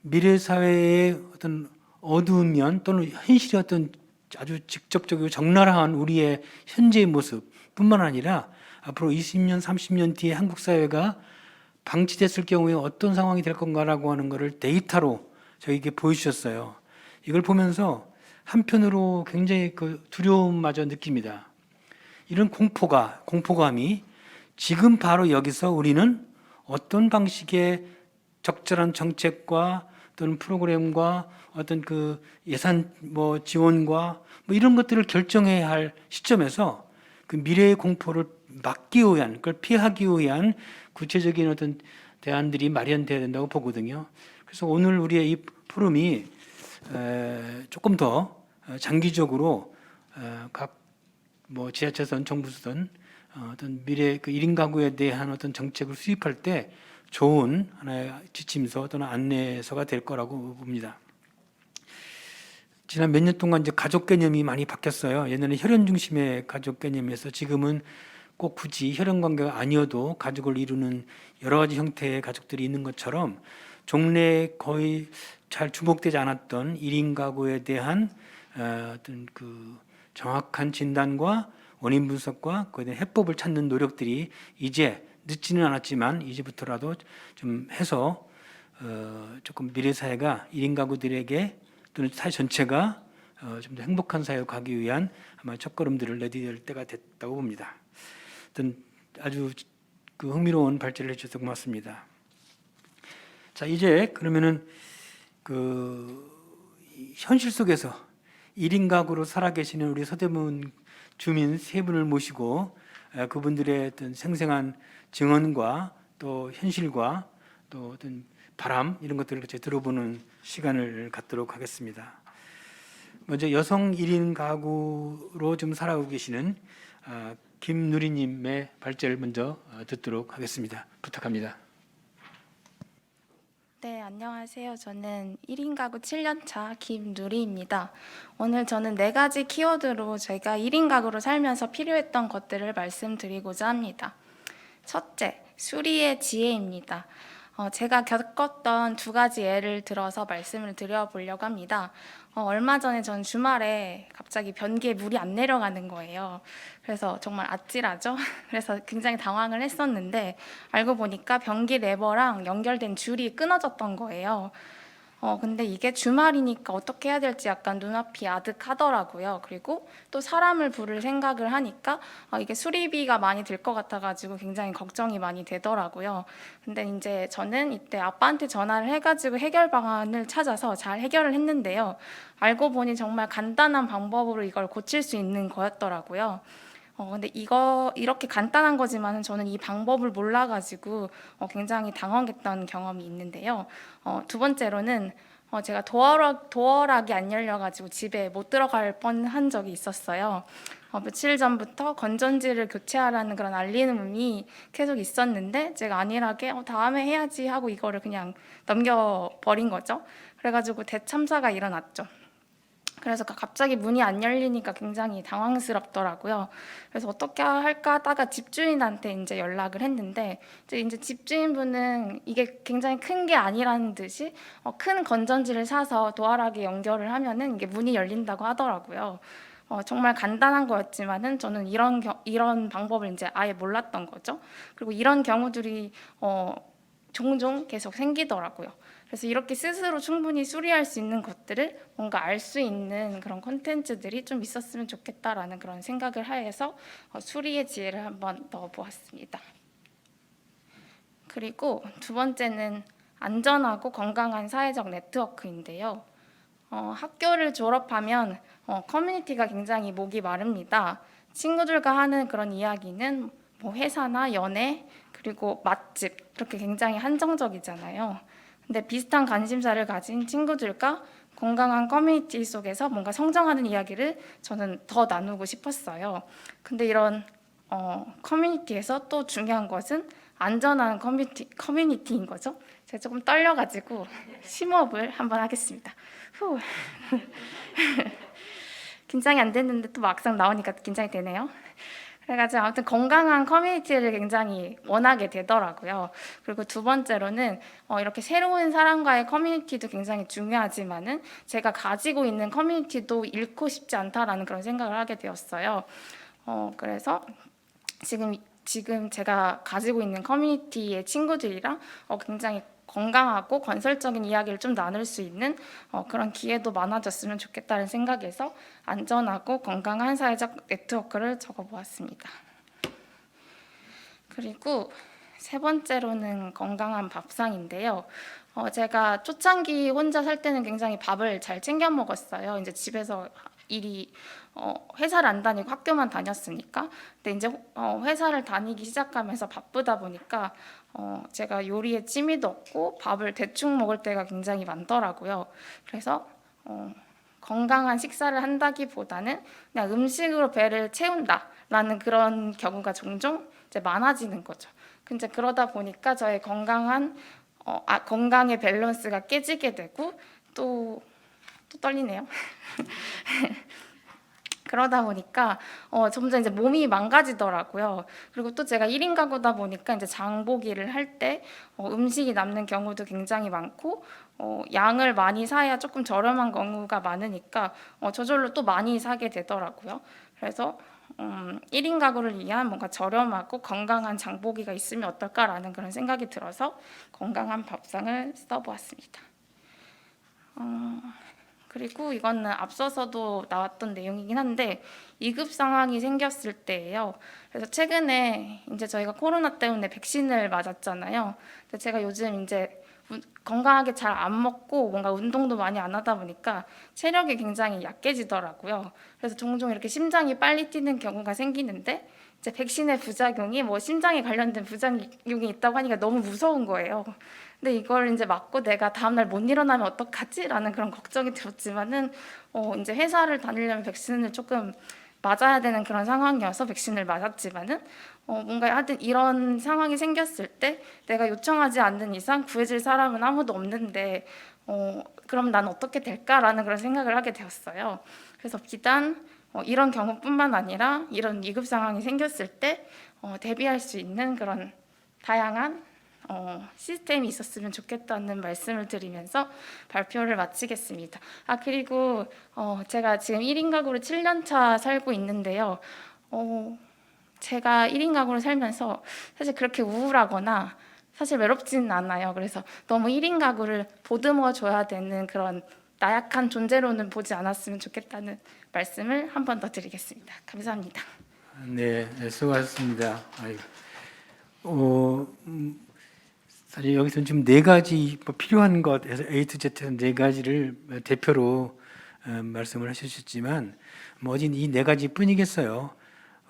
미래 사회의 어떤 어두운 면 또는 현실의 어떤 아주 직접적이고 적나라한 우리의 현재의 모습뿐만 아니라 앞으로 20년, 30년 뒤에 한국 사회가 방치됐을 경우에 어떤 상황이 될 건가라고 하는 것을 데이터로 저희에게 보여주셨어요. 이걸 보면서 한편으로 굉장히 그 두려움마저 느낍니다. 이런 공포감이 지금 바로 여기서 우리는 어떤 방식의 적절한 정책과 또는 프로그램과 어떤 그 예산 지원과 이런 것들을 결정해야 할 시점에서 그 미래의 공포를 막기 위한, 그걸 피하기 위한 구체적인 어떤 대안들이 마련돼야 된다고 보거든요. 그래서 오늘 우리의 이 포럼이 조금 더 장기적으로 각 지자체선, 정부선 어떤 미래 그 1인 가구에 대한 어떤 정책을 수립할 때 좋은 하나의 지침서 또는 안내서가 될 거라고 봅니다. 지난 몇 년 동안 이제 가족 개념이 많이 바뀌었어요. 옛날에 혈연 중심의 가족 개념에서 지금은 꼭 굳이 혈연 관계가 아니어도 가족을 이루는 여러 가지 형태의 가족들이 있는 것처럼 종래에 거의 잘 주목되지 않았던 1인 가구에 대한 어떤 그 정확한 진단과 원인 분석과 그에 대한 해법을 찾는 노력들이 이제 늦지는 않았지만 이제부터라도 좀 해서 조금 미래 사회가 1인 가구들에게 또는 사회 전체가 좀 더 행복한 사회로 가기 위한 아마 첫걸음들을 내디딜 때가 됐다고 봅니다. 어떤 아주 그 흥미로운 발제를 해주셔서 고맙습니다. 자, 이제 그러면은 그 현실 속에서 1인 가구로 살아계시는 우리 서대문 주민 세 분을 모시고 그분들의 어떤 생생한 증언과 또 현실과 또 어떤 바람 이런 것들을 같이 들어보는 시간을 갖도록 하겠습니다. 먼저 여성 1인 가구로 좀 살아오고 계시는 김누리님의 발제를 먼저 듣도록 하겠습니다. 부탁합니다. 네, 안녕하세요. 저는 1인 가구 7년차 김누리입니다. 오늘 저는 4가지 키워드로 제가 1인 가구로 살면서 필요했던 것들을 말씀드리고자 합니다. 첫째, 수리의 지혜입니다. 제가 겪었던 2가지 예를 들어서 말씀을 드려보려고 합니다. 얼마 전에 전 주말에 갑자기 변기에 물이 안 내려가는 거예요. 그래서 정말 아찔하죠? 그래서 굉장히 당황을 했었는데 알고 보니까 변기 레버랑 연결된 줄이 끊어졌던 거예요. 근데 이게 주말이니까 어떻게 해야 될지 약간 눈앞이 아득하더라고요. 그리고 또 사람을 부를 생각을 하니까 이게 수리비가 많이 들 것 같아가지고 굉장히 걱정이 많이 되더라고요. 근데 이제 저는 이때 아빠한테 전화를 해가지고 해결 방안을 찾아서 잘 해결을 했는데요. 알고 보니 정말 간단한 방법으로 이걸 고칠 수 있는 거였더라고요. 근데 이렇게 간단한 거지만은 저는 이 방법을 몰라가지고 굉장히 당황했던 경험이 있는데요. 2번째로는 제가 도어락이 안 열려가지고 집에 못 들어갈 뻔한 적이 있었어요. 며칠 전부터 건전지를 교체하라는 그런 알림이 계속 있었는데 제가 안일하게 다음에 해야지 하고 이거를 그냥 넘겨버린 거죠. 그래가지고 대참사가 일어났죠. 그래서 갑자기 문이 안 열리니까 굉장히 당황스럽더라고요. 그래서 어떻게 할까 하다가 집주인한테 이제 연락을 했는데 이제 집주인분은 이게 굉장히 큰 게 아니라는 듯이 큰 건전지를 사서 도어락에 연결을 하면은 이게 문이 열린다고 하더라고요. 정말 간단한 거였지만은 저는 이런 방법을 이제 아예 몰랐던 거죠. 그리고 이런 경우들이 종종 계속 생기더라고요. 그래서 이렇게 스스로 충분히 수리할 수 있는 것들을 뭔가 알 수 있는 그런 콘텐츠들이 좀 있었으면 좋겠다라는 그런 생각을 하여서 수리의 지혜를 한번 넣어보았습니다. 그리고 2번째는 안전하고 건강한 사회적 네트워크인데요. 학교를 졸업하면 커뮤니티가 굉장히 목이 마릅니다. 친구들과 하는 그런 이야기는 뭐 회사나 연애 그리고 맛집 이렇게 굉장히 한정적이잖아요. 근데 비슷한 관심사를 가진 친구들과 건강한 커뮤니티 속에서 뭔가 성장하는 이야기를 저는 더 나누고 싶었어요. 근데 이런 커뮤니티에서 또 중요한 것은 안전한 커뮤니티인 거죠. 제가 조금 떨려가지고 심호흡을 한번 하겠습니다. 후. 긴장이 안 됐는데 또 막상 나오니까 긴장이 되네요. 그래가지고 아무튼 건강한 커뮤니티를 굉장히 원하게 되더라고요. 그리고 2번째로는 이렇게 새로운 사람과의 커뮤니티도 굉장히 중요하지만은 제가 가지고 있는 커뮤니티도 잃고 싶지 않다라는 그런 생각을 하게 되었어요. 그래서 지금 제가 가지고 있는 커뮤니티의 친구들이랑 굉장히 건강하고 건설적인 이야기를 좀 나눌 수 있는 그런 기회도 많아졌으면 좋겠다는 생각에서 안전하고 건강한 사회적 네트워크를 적어보았습니다. 그리고 3번째로는 건강한 밥상인데요. 제가 초창기 혼자 살 때는 굉장히 밥을 잘 챙겨 먹었어요. 이제 집에서 회사를 안 다니고 학교만 다녔으니까. 근데 이제 회사를 다니기 시작하면서 바쁘다 보니까 제가 요리에 취미도 없고 밥을 대충 먹을 때가 굉장히 많더라고요. 그래서 건강한 식사를 한다기보다는 그냥 음식으로 배를 채운다라는 그런 경우가 종종 이제 많아지는 거죠. 근데 그러다 보니까 저의 건강의 밸런스가 깨지게 되고 또 떨리네요. 그러다 보니까 점점 이제 몸이 망가지더라고요. 그리고 또 제가 1인 가구다 보니까 이제 장보기를 할 때 음식이 남는 경우도 굉장히 많고 양을 많이 사야 조금 저렴한 경우가 많으니까 저절로 또 많이 사게 되더라고요. 그래서 1인 가구를 위한 뭔가 저렴하고 건강한 장보기가 있으면 어떨까라는 그런 생각이 들어서 건강한 밥상을 써보았습니다. 그리고 이거는 앞서서도 나왔던 내용이긴 한데 2급 상황이 생겼을 때예요. 그래서 최근에 이제 저희가 코로나 때문에 백신을 맞았잖아요. 근데 제가 요즘 이제 건강하게 잘 안 먹고 뭔가 운동도 많이 안 하다 보니까 체력이 굉장히 약해지더라고요. 그래서 종종 이렇게 심장이 빨리 뛰는 경우가 생기는데 이제 백신의 부작용이 뭐 심장에 관련된 부작용이 있다고 하니까 너무 무서운 거예요. 근데 이걸 이제 맞고 내가 다음날 못 일어나면 어떡하지?라는 그런 걱정이 들었지만은 이제 회사를 다니려면 백신을 조금 맞아야 되는 그런 상황이어서 백신을 맞았지만은 뭔가 하여튼 이런 상황이 생겼을 때 내가 요청하지 않는 이상 구해줄 사람은 아무도 없는데 그럼 난 어떻게 될까라는 그런 생각을 하게 되었어요. 그래서 비단 이런 경우뿐만 아니라 이런 2급 상황이 생겼을 때 대비할 수 있는 그런 다양한 시스템이 있었으면 좋겠다는 말씀을 드리면서 발표를 마치겠습니다. 그리고 제가 지금 1인 가구로 7년 차 살고 있는데요. 제가 1인 가구로 살면서 사실 그렇게 우울하거나 사실 외롭지는 않아요. 그래서 너무 1인 가구를 보듬어 줘야 되는 그런 나약한 존재로는 보지 않았으면 좋겠다는 말씀을 한 번 더 드리겠습니다. 감사합니다. 네, 수고하셨습니다. 사실 여기서 지금 네 가지 필요한 것에서 A to Z에서 네 가지를 대표로 말씀을 하셨지만 어진 이 네 가지뿐이겠어요.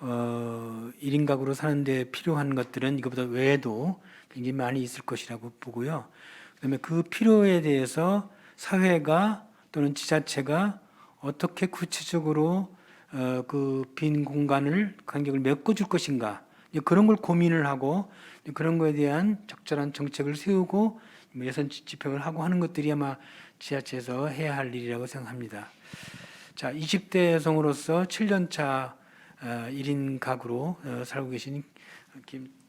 1인 가구로 사는데 필요한 것들은 이것보다 외에도 굉장히 많이 있을 것이라고 보고요. 그다음에 그 필요에 대해서 사회가 또는 지자체가 어떻게 구체적으로 그 빈 공간을 간격을 메꿔줄 것인가, 그런 걸 고민을 하고 그런 거에 대한 적절한 정책을 세우고 예산 집행을 하고 하는 것들이 아마 지자체에서 해야 할 일이라고 생각합니다. 자, 20대 여성으로서 7년 차 1인 가구로 살고 계신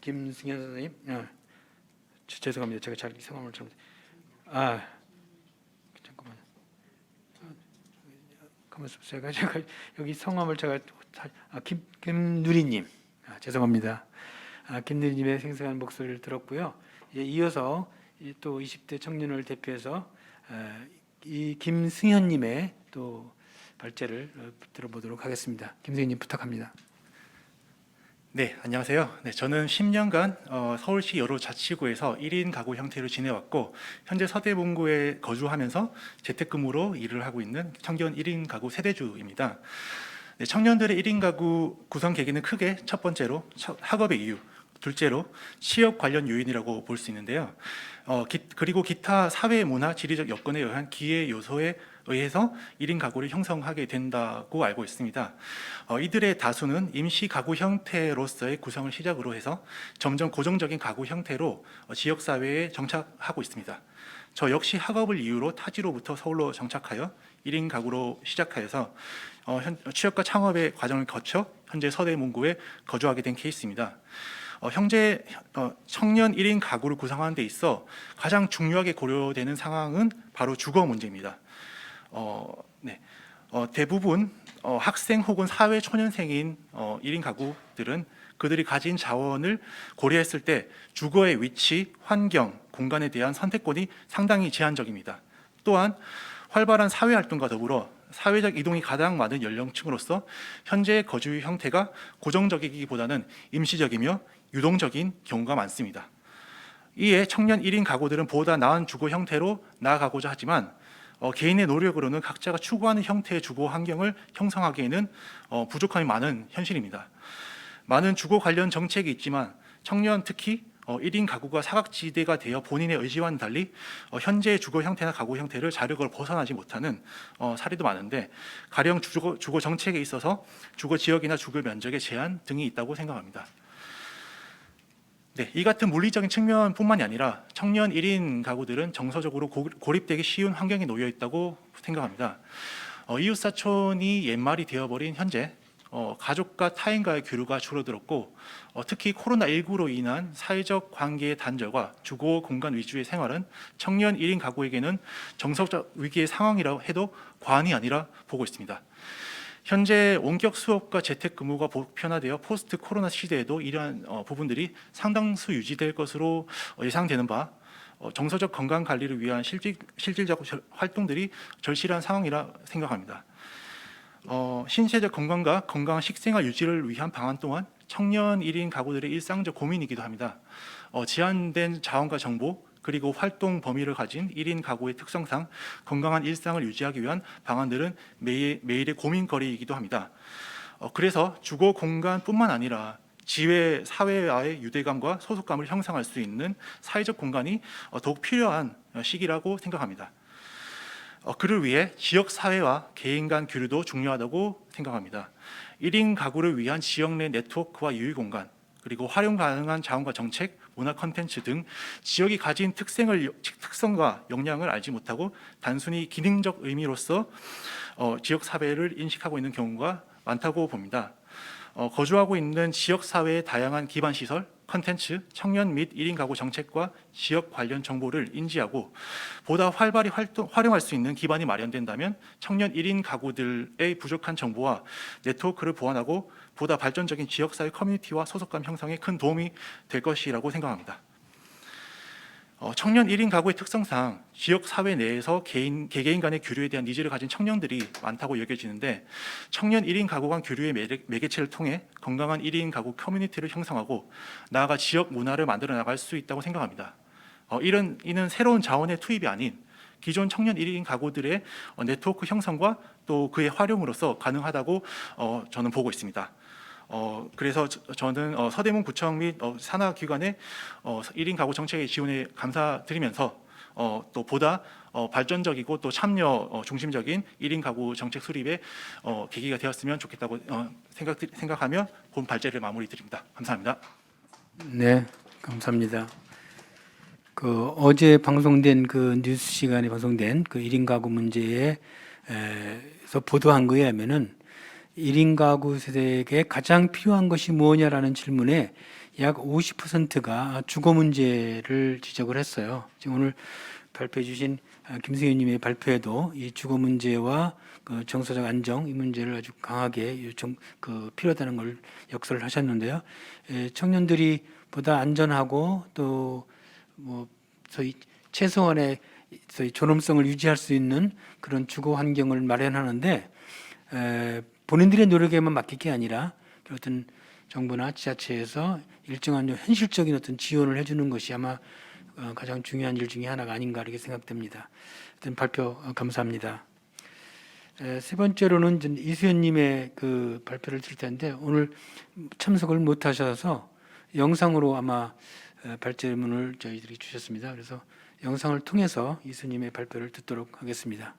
김승현 선생님, 죄송합니다. 제가 잘 성함을 잘못. 잠깐만요. 제가 여기 성함을 제가 김누리님, 죄송합니다. 김누리님의 생생한 목소리를 들었고요. 이어서 또 20대 청년을 대표해서 이 김승현님의 또 발제를 들어보도록 하겠습니다. 김승현님 부탁합니다. 네, 안녕하세요. 네, 저는 10년간 서울시 여러 자치구에서 1인 가구 형태로 지내왔고 현재 서대문구에 거주하면서 재택근무로 일을 하고 있는 청년 1인 가구 세대주입니다. 네, 청년들의 1인 가구 구성 계기는 크게 첫 번째로 학업의 이유, 둘째로 취업 관련 요인이라고 볼 수 있는데요. 그리고 기타 사회 문화 지리적 여건에 의한 기회 요소에 의해서 1인 가구를 형성하게 된다고 알고 있습니다. 이들의 다수는 임시 가구 형태로서의 구성을 시작으로 해서 점점 고정적인 가구 형태로 지역사회에 정착하고 있습니다. 저 역시 학업을 이유로 타지로부터 서울로 정착하여 1인 가구로 시작하여서 취업과 창업의 과정을 거쳐 현재 서대문구에 거주하게 된 케이스입니다. 현재 청년 1인 가구를 구성하는 데 있어 가장 중요하게 고려되는 상황은 바로 주거 문제입니다. 대부분 학생 혹은 사회 초년생인 1인 가구들은 그들이 가진 자원을 고려했을 때 주거의 위치, 환경, 공간에 대한 선택권이 상당히 제한적입니다. 또한 활발한 사회활동과 더불어 사회적 이동이 가장 많은 연령층으로서 현재의 거주 형태가 고정적이기보다는 임시적이며 유동적인 경우가 많습니다. 이에 청년 1인 가구들은 보다 나은 주거 형태로 나아가고자 하지만 개인의 노력으로는 각자가 추구하는 형태의 주거 환경을 형성하기에는 부족함이 많은 현실입니다. 많은 주거 관련 정책이 있지만 청년 특히 1인 가구가 사각지대가 되어 본인의 의지와는 달리 현재의 주거 형태나 가구 형태를 자력으로 벗어나지 못하는 사례도 많은데 가령 주거 정책에 있어서 주거 지역이나 주거 면적의 제한 등이 있다고 생각합니다. 네, 이 같은 물리적인 측면뿐만이 아니라 청년 1인 가구들은 정서적으로 고립되기 쉬운 환경에 놓여 있다고 생각합니다. 이웃사촌이 옛말이 되어버린 현재 가족과 타인과의 교류가 줄어들었고 특히 코로나19로 인한 사회적 관계의 단절과 주거 공간 위주의 생활은 청년 1인 가구에게는 정서적 위기의 상황이라고 해도 과언이 아니라 보고 있습니다. 현재 원격 수업과 재택근무가 보편화되어 포스트 코로나 시대에도 이러한 부분들이 상당수 유지될 것으로 예상되는 바 정서적 건강 관리를 위한 실질적 활동들이 절실한 상황이라 생각합니다. 신체적 건강과 건강한 식생활 유지를 위한 방안 또한 청년 1인 가구들의 일상적 고민이기도 합니다. 제한된 자원과 정보 그리고 활동 범위를 가진 1인 가구의 특성상 건강한 일상을 유지하기 위한 방안들은 매일의 고민거리이기도 합니다. 그래서 주거 공간뿐만 아니라 지회 사회와의 유대감과 소속감을 형성할 수 있는 사회적 공간이 더욱 필요한 시기라고 생각합니다. 그를 위해 지역 사회와 개인 간 교류도 중요하다고 생각합니다. 1인 가구를 위한 지역 내 네트워크와 유의 공간, 그리고 활용 가능한 자원과 정책, 문화 콘텐츠 등 지역이 가진 특성과 역량을 알지 못하고 단순히 기능적 의미로서 지역 사회를 인식하고 있는 경우가 많다고 봅니다. 거주하고 있는 지역 사회의 다양한 기반 시설, 콘텐츠, 청년 및 1인 가구 정책과 지역 관련 정보를 인지하고 보다 활발히 활용할 수 있는 기반이 마련된다면 청년 1인 가구들의 부족한 정보와 네트워크를 보완하고 보다 발전적인 지역사회 커뮤니티와 소속감 형성에 큰 도움이 될 것이라고 생각합니다. 청년 1인 가구의 특성상 지역 사회 내에서 개개인 간의 교류에 대한 니즈를 가진 청년들이 많다고 여겨지는데 청년 1인 가구 간 교류의 매개체를 통해 건강한 1인 가구 커뮤니티를 형성하고 나아가 지역 문화를 만들어 나갈 수 있다고 생각합니다. 이는 새로운 자원의 투입이 아닌 기존 청년 1인 가구들의 네트워크 형성과 또 그의 활용으로서 가능하다고 저는 보고 있습니다. 그래서 저는 서대문 구청 및 산하기관의 1인 가구 정책의 지원에 감사드리면서 또 보다 발전적이고 또 참여 중심적인 1인 가구 정책 수립의 계기가 되었으면 좋겠다고 생각하며 본 발제를 마무리 드립니다. 감사합니다. 네, 감사합니다. 어제 방송된 뉴스 시간에 방송된 1인 가구 문제에서 보도한 거에 하면은 1인 가구 세대에게 가장 필요한 것이 무엇이냐라는 질문에 약 50%가 주거 문제를 지적을 했어요. 지금 오늘 발표해 주신 김승현님의 발표에도 이 주거 문제와 정서적 안정 이 문제를 아주 강하게 필요하다는 걸 역설을 하셨는데요. 청년들이 보다 안전하고 또 소위 최소한의 존엄성을 유지할 수 있는 그런 주거 환경을 마련하는데 본인들의 노력에만 맡길 게 아니라 어떤 정부나 지자체에서 일정한 현실적인 어떤 지원을 해주는 것이 아마 가장 중요한 일 중에 하나가 아닌가 이렇게 생각됩니다. 하여튼 발표 감사합니다. 세 번째로는 이수연님의 발표를 드릴 텐데 오늘 참석을 못하셔서 영상으로 아마 발제문을 저희들이 주셨습니다. 그래서 영상을 통해서 이수님의 발표를 듣도록 하겠습니다.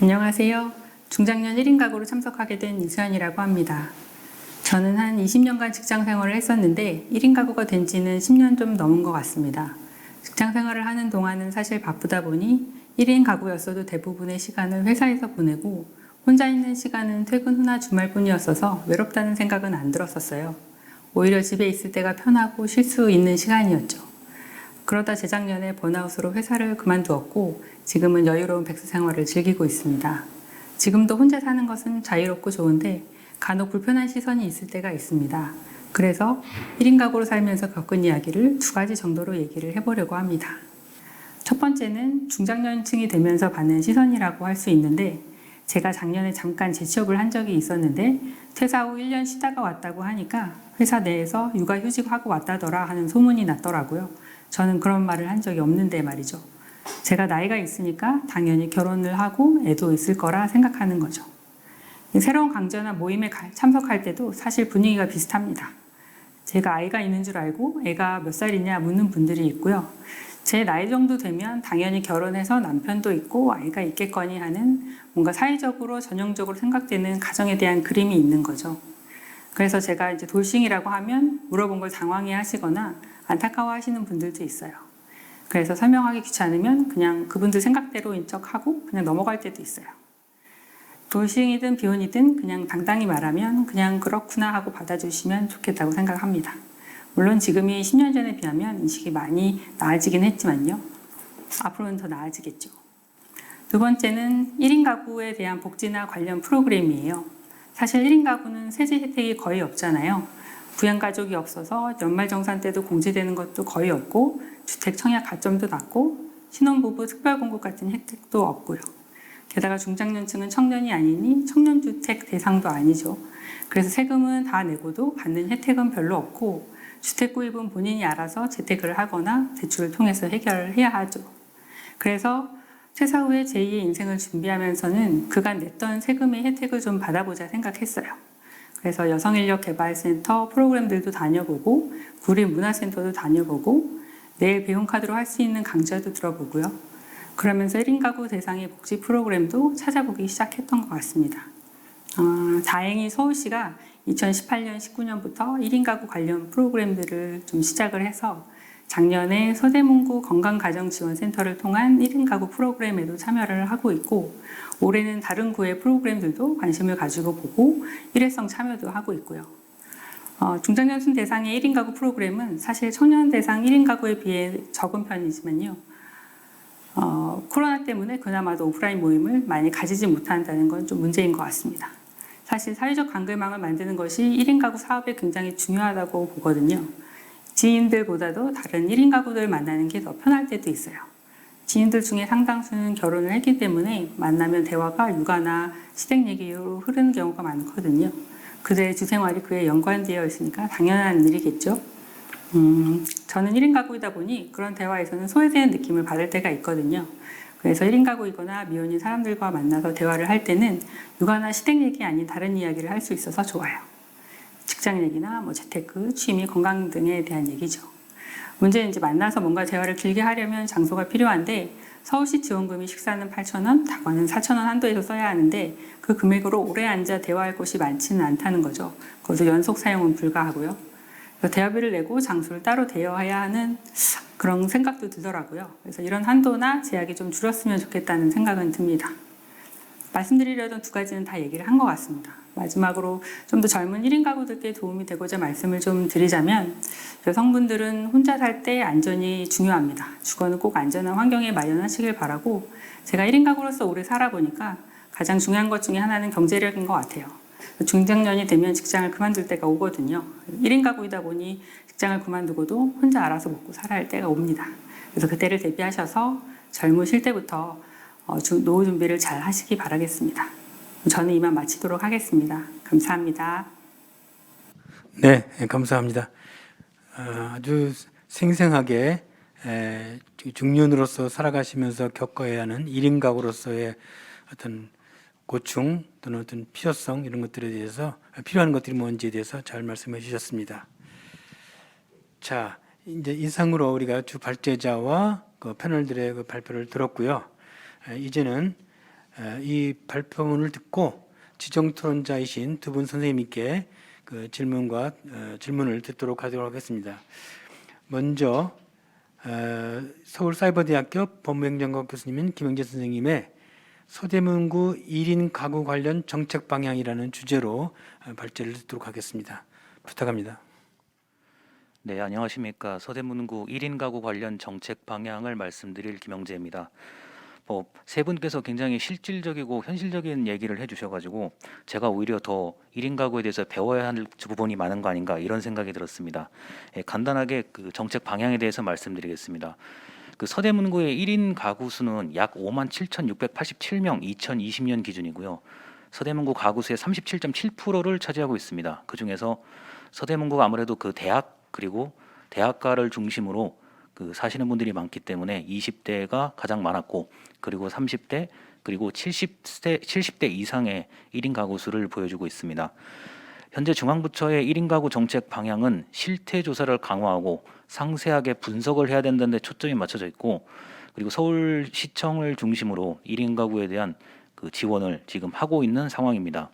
안녕하세요. 중장년 1인 가구로 참석하게 된 이수연이라고 합니다. 저는 한 20년간 직장 생활을 했었는데 1인 가구가 된 지는 10년 좀 넘은 것 같습니다. 직장 생활을 하는 동안은 사실 바쁘다 보니 1인 가구였어도 대부분의 시간을 회사에서 보내고 혼자 있는 시간은 퇴근 후나 주말뿐이었어서 외롭다는 생각은 안 들었었어요. 오히려 집에 있을 때가 편하고 쉴 수 있는 시간이었죠. 그러다 재작년에 번아웃으로 회사를 그만두었고 지금은 여유로운 백수 생활을 즐기고 있습니다. 지금도 혼자 사는 것은 자유롭고 좋은데 간혹 불편한 시선이 있을 때가 있습니다. 그래서 1인 가구로 살면서 겪은 이야기를 2가지 정도로 얘기를 해보려고 합니다. 첫 번째는 중장년층이 되면서 받는 시선이라고 할 수 있는데 제가 작년에 잠깐 재취업을 한 적이 있었는데 퇴사 후 1년 쉬다가 왔다고 하니까 회사 내에서 육아휴직하고 왔다더라 하는 소문이 났더라고요. 저는 그런 말을 한 적이 없는데 말이죠. 제가 나이가 있으니까 당연히 결혼을 하고 애도 있을 거라 생각하는 거죠. 새로운 강좌나 모임에 참석할 때도 사실 분위기가 비슷합니다. 제가 아이가 있는 줄 알고 애가 몇 살이냐 묻는 분들이 있고요. 제 나이 정도 되면 당연히 결혼해서 남편도 있고 아이가 있겠거니 하는 뭔가 사회적으로 전형적으로 생각되는 가정에 대한 그림이 있는 거죠. 그래서 제가 이제 돌싱이라고 하면 물어본 걸 당황해 하시거나 안타까워 하시는 분들도 있어요. 그래서 설명하기 귀찮으면 그냥 그분들 생각대로인 척하고 그냥 넘어갈 때도 있어요. 돌싱이든 비혼이든 그냥 당당히 말하면 그냥 그렇구나 하고 받아주시면 좋겠다고 생각합니다. 물론 지금이 10년 전에 비하면 인식이 많이 나아지긴 했지만요. 앞으로는 더 나아지겠죠. 두 번째는 1인 가구에 대한 복지나 관련 프로그램이에요. 사실 1인 가구는 세제 혜택이 거의 없잖아요. 부양가족이 없어서 연말정산 때도 공제되는 것도 거의 없고 주택 청약 가점도 낮고 신혼부부 특별공급 같은 혜택도 없고요. 게다가 중장년층은 청년이 아니니 청년주택 대상도 아니죠. 그래서 세금은 다 내고도 받는 혜택은 별로 없고 주택 구입은 본인이 알아서 재테크를 하거나 대출을 통해서 해결해야 하죠. 그래서 퇴사 후에 제2의 인생을 준비하면서는 그간 냈던 세금의 혜택을 좀 받아보자 생각했어요. 그래서 여성인력개발센터 프로그램들도 다녀보고 구립문화센터도 다녀보고 내일 배움카드로 할 수 있는 강좌도 들어보고요. 그러면서 1인 가구 대상의 복지 프로그램도 찾아보기 시작했던 것 같습니다. 다행히 서울시가 2018년, 19년부터 1인 가구 관련 프로그램들을 좀 시작을 해서 작년에 서대문구 건강가정지원센터를 통한 1인 가구 프로그램에도 참여를 하고 있고 올해는 다른 구의 프로그램들도 관심을 가지고 보고 일회성 참여도 하고 있고요. 중장년층 대상의 1인 가구 프로그램은 사실 청년 대상 1인 가구에 비해 적은 편이지만요. 코로나 때문에 그나마도 오프라인 모임을 많이 가지지 못한다는 건 좀 문제인 것 같습니다. 사실 사회적 관계망을 만드는 것이 1인 가구 사업에 굉장히 중요하다고 보거든요. 지인들보다도 다른 1인 가구들 만나는 게 더 편할 때도 있어요. 지인들 중에 상당수는 결혼을 했기 때문에 만나면 대화가 육아나 시댁 얘기로 흐르는 경우가 많거든요. 그들의 주생활이 그에 연관되어 있으니까 당연한 일이겠죠. 저는 1인 가구이다 보니 그런 대화에서는 소외되는 느낌을 받을 때가 있거든요. 그래서 1인 가구이거나 미혼인 사람들과 만나서 대화를 할 때는 육아나 시댁 얘기 아닌 다른 이야기를 할 수 있어서 좋아요. 직장 얘기나 재테크, 취미, 건강 등에 대한 얘기죠. 문제는 이제 만나서 뭔가 대화를 길게 하려면 장소가 필요한데 서울시 지원금이 식사는 8,000원, 다과는 4,000원 한도에서 써야 하는데 그 금액으로 오래 앉아 대화할 곳이 많지는 않다는 거죠. 그것도 연속 사용은 불가하고요. 대화비를 내고 장소를 따로 대여해야 하는 그런 생각도 들더라고요. 그래서 이런 한도나 제약이 좀 줄었으면 좋겠다는 생각은 듭니다. 말씀드리려던 두 가지는 다 얘기를 한 것 같습니다. 마지막으로 좀 더 젊은 1인 가구들께 도움이 되고자 말씀을 좀 드리자면 여성분들은 혼자 살 때 안전이 중요합니다. 주거는 꼭 안전한 환경에 마련하시길 바라고 제가 1인 가구로서 오래 살아보니까 가장 중요한 것 중에 하나는 경제력인 것 같아요. 중장년이 되면 직장을 그만둘 때가 오거든요. 1인 가구이다 보니 직장을 그만두고도 혼자 알아서 먹고 살아야 할 때가 옵니다. 그래서 그때를 대비하셔서 젊으실 때부터 노후 준비를 잘 하시기 바라겠습니다. 저는 이만 마치도록 하겠습니다. 감사합니다. 네, 감사합니다. 아주 생생하게 중년으로서 살아가시면서 겪어야 하는 1인 가구로서의 어떤 고충 또는 어떤 필요성 이런 것들에 대해서 필요한 것들이 뭔지에 대해서 잘 말씀해 주셨습니다. 자, 이제 이상으로 우리가 주 발제자와 그 패널들의 그 발표를 들었고요. 이제는 이 발표문을 듣고 지정 토론자이신 두 분 선생님께 그 질문을 듣도록 하겠습니다. 먼저 서울사이버대학교 법무행정학 교수님인 김영재 선생님의 서대문구 1인 가구 관련 정책 방향이라는 주제로 발제를 듣도록 하겠습니다. 부탁합니다. 네, 안녕하십니까. 서대문구 1인 가구 관련 정책 방향을 말씀드릴 김영재입니다. 세 분께서 굉장히 실질적이고 현실적인 얘기를 해주셔가지고 제가 오히려 더 1인 가구에 대해서 배워야 할 부분이 많은 거 아닌가 이런 생각이 들었습니다. 간단하게 그 정책 방향에 대해서 말씀드리겠습니다. 그 서대문구의 1인 가구 수는 약 57,687명 2020년 기준이고요. 서대문구 가구 수의 37.7%를 차지하고 있습니다. 그 중에서 서대문구가 아무래도 그 대학 그리고 대학가를 중심으로 그 사시는 분들이 많기 때문에 20대가 가장 많았고 그리고 30대 그리고 70대 이상의 1인 가구 수를 보여주고 있습니다. 현재 중앙부처의 1인 가구 정책 방향은 실태 조사를 강화하고 상세하게 분석을 해야 된다는 데 초점이 맞춰져 있고 그리고 서울시청을 중심으로 1인 가구에 대한 그 지원을 지금 하고 있는 상황입니다.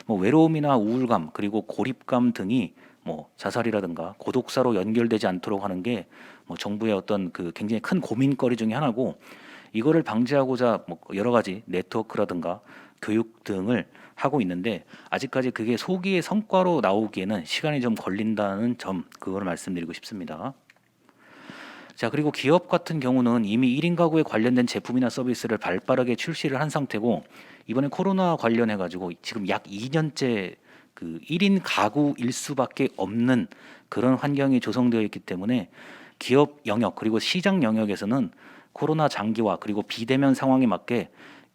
외로움이나 우울감 그리고 고립감 등이 뭐 자살이라든가 고독사로 연결되지 않도록 하는 게 뭐 정부의 어떤 그 굉장히 큰 고민거리 중에 하나고, 이거를 방지하고자 뭐 여러 가지 네트워크라든가 교육 등을 하고 있는데 아직까지 그게 소기의 성과로 나오기에는 시간이 좀 걸린다는 점, 그걸 말씀드리고 싶습니다. 자, 그리고 기업 같은 경우는 이미 1인 가구에 관련된 제품이나 서비스를 발빠르게 출시를 한 상태고, 이번에 코로나 관련해 가지고 지금 약 2년째 그 1인 가구일 수밖에 없는 그런 환경이 조성되어 있기 때문에 기업 영역 그리고 시장 영역에서는 코로나 장기화 그리고 비대면 상황에 맞게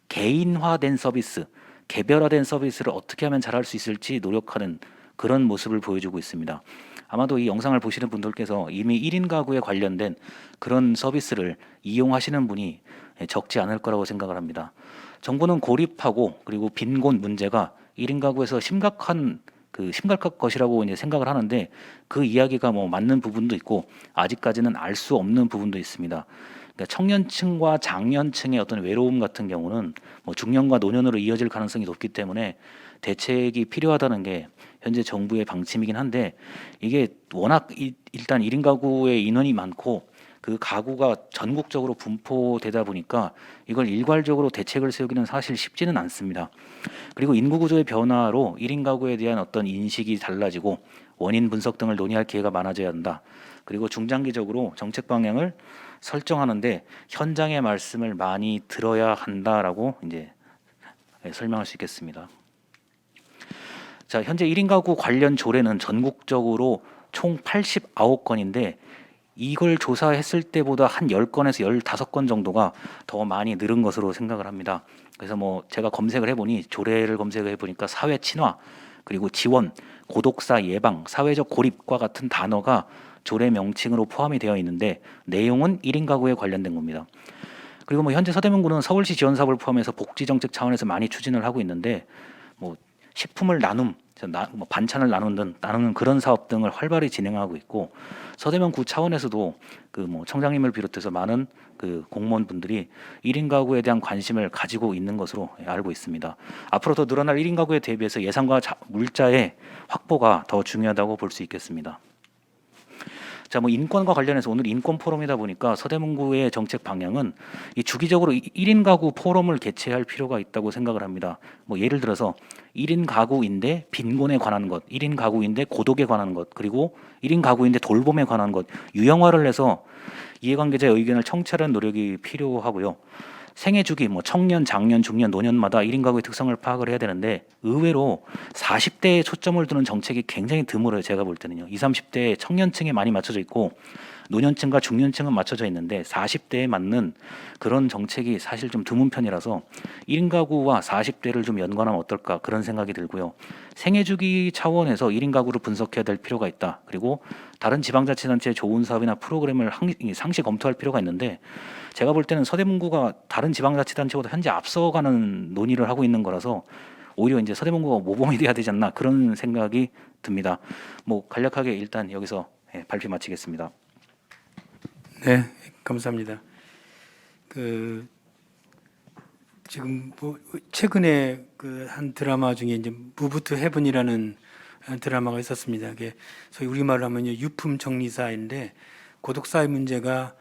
개인화된 서비스, 개별화된 서비스를 어떻게 하면 잘할 수 있을지 노력하는 그런 모습을 보여주고 있습니다. 아마도 이 영상을 보시는 분들께서 이미 1인 가구에 관련된 그런 서비스를 이용하시는 분이 적지 않을 거라고 생각을 합니다. 정부는 고립하고 그리고 빈곤 문제가 1인 가구에서 심각한 것이라고 이제 생각을 하는데, 그 이야기가 뭐 맞는 부분도 있고 아직까지는 알 수 없는 부분도 있습니다. 그러니까 청년층과 장년층의 어떤 외로움 같은 경우는 뭐 중년과 노년으로 이어질 가능성이 높기 때문에 대책이 필요하다는 게 현재 정부의 방침이긴 한데, 이게 워낙 일단 1인 가구의 인원이 많고 그 가구가 전국적으로 분포되다 보니까 이걸 일괄적으로 대책을 세우기는 사실 쉽지는 않습니다. 그리고 인구 구조의 변화로 1인 가구에 대한 어떤 인식이 달라지고 원인 분석 등을 논의할 기회가 많아져야 한다. 그리고 중장기적으로 정책 방향을 설정하는데 현장의 말씀을 많이 들어야 한다라고 이제 설명할 수 있겠습니다. 자, 현재 1인 가구 관련 조례는 전국적으로 총 89건인데 이걸 조사했을 때보다 한 10건에서 15건 정도가 더 많이 늘은 것으로 생각을 합니다. 그래서 뭐 제가 검색을 해보니, 조례를 검색을 해보니까 사회 친화, 그리고 지원, 고독사 예방, 사회적 고립과 같은 단어가 조례 명칭으로 포함이 되어 있는데 내용은 1인 가구에 관련된 겁니다. 그리고 뭐 현재 서대문구는 서울시 지원 사업을 포함해서 복지 정책 차원에서 많이 추진을 하고 있는데, 뭐 식품을 뭐 반찬을 나누는 그런 사업 등을 활발히 진행하고 있고, 서대문구 차원에서도 그 뭐 청장님을 비롯해서 많은 그 공무원분들이 1인 가구에 대한 관심을 가지고 있는 것으로 알고 있습니다. 앞으로 더 늘어날 1인 가구에 대비해서 예산과 물자의 확보가 더 중요하다고 볼 수 있겠습니다. 자, 뭐 인권과 관련해서 오늘 인권 포럼이다 보니까 서대문구의 정책 방향은 이 주기적으로 1인 가구 포럼을 개최할 필요가 있다고 생각을 합니다. 뭐 예를 들어서 1인 가구인데 빈곤에 관한 것, 1인 가구인데 고독에 관한 것, 그리고 1인 가구인데 돌봄에 관한 것, 유형화를 해서 이해관계자의 의견을 청취하는 노력이 필요하고요. 생애 주기, 뭐 청년, 장년, 중년, 노년마다 1인 가구의 특성을 파악을 해야 되는데, 의외로 40대에 초점을 두는 정책이 굉장히 드물어요. 제가 볼 때는요. 20, 30대 청년층에 많이 맞춰져 있고 노년층과 중년층은 맞춰져 있는데 40대에 맞는 그런 정책이 사실 좀 드문 편이라서 1인 가구와 40대를 좀 연관하면 어떨까, 그런 생각이 들고요. 생애 주기 차원에서 1인 가구를 분석해야 될 필요가 있다. 그리고 다른 지방자치단체의 좋은 사업이나 프로그램을 상시 검토할 필요가 있는데, 제가 볼 때는 서대문구가 다른 지방자치단체보다 현재 앞서가는 논의를 하고 있는 거라서 오히려 이제 서대문구가 모범이 돼야 되지 않나, 그런 생각이 듭니다. 뭐 간략하게 일단 여기서 발표 마치겠습니다. 네, 감사합니다. 지금 뭐 최근에 그 한 드라마 중에 이제 무브 투 헤븐이라는 드라마가 있었습니다. 그게 소위 우리말로 하면 유품 정리사인데, 고독사의 문제가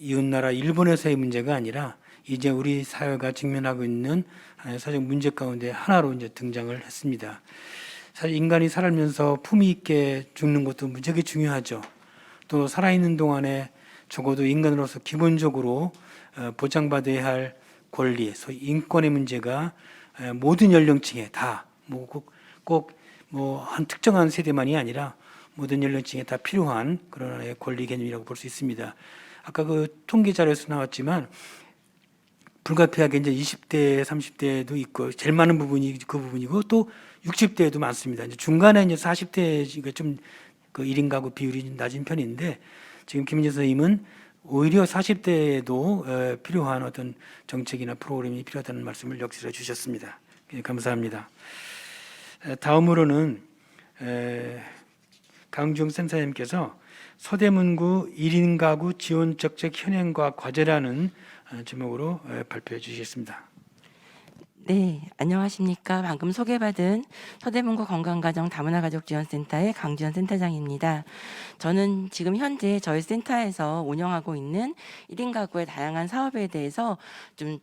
이웃나라 일본에서의 문제가 아니라 이제 우리 사회가 직면하고 있는 사회적 문제 가운데 하나로 이제 등장을 했습니다. 사실 인간이 살면서 품위 있게 죽는 것도 무지하게 중요하죠. 또 살아있는 동안에 적어도 인간으로서 기본적으로 보장받아야 할 권리, 소위 인권의 문제가 모든 연령층에 다, 꼭 뭐 한 특정한 세대만이 아니라 모든 연령층에 다 필요한 그런 하나의 권리 개념이라고 볼 수 있습니다. 아까 그 통계 자료에서 나왔지만 불가피하게 이제 20대, 30대도 있고, 제일 많은 부분이 그 부분이고, 또 60대에도 많습니다. 이제 중간에 이제 40대가 좀 그 1인 가구 비율이 낮은 편인데, 지금 김민재 선생님은 오히려 40대에도 필요한 어떤 정책이나 프로그램이 필요하다는 말씀을 역시해 주셨습니다. 감사합니다. 다음으로는 강주영 센터장님께서 서대문구 1인 가구 지원 정책 현행과 과제라는 제목으로 발표해 주시겠습니다. 네, 안녕하십니까. 방금 소개받은 서대문구 건강가정 다문화가족지원센터의 강지연 센터장입니다. 저는 지금 현재 저희 센터에서 운영하고 있는 1인 가구의 다양한 사업에 대해서 좀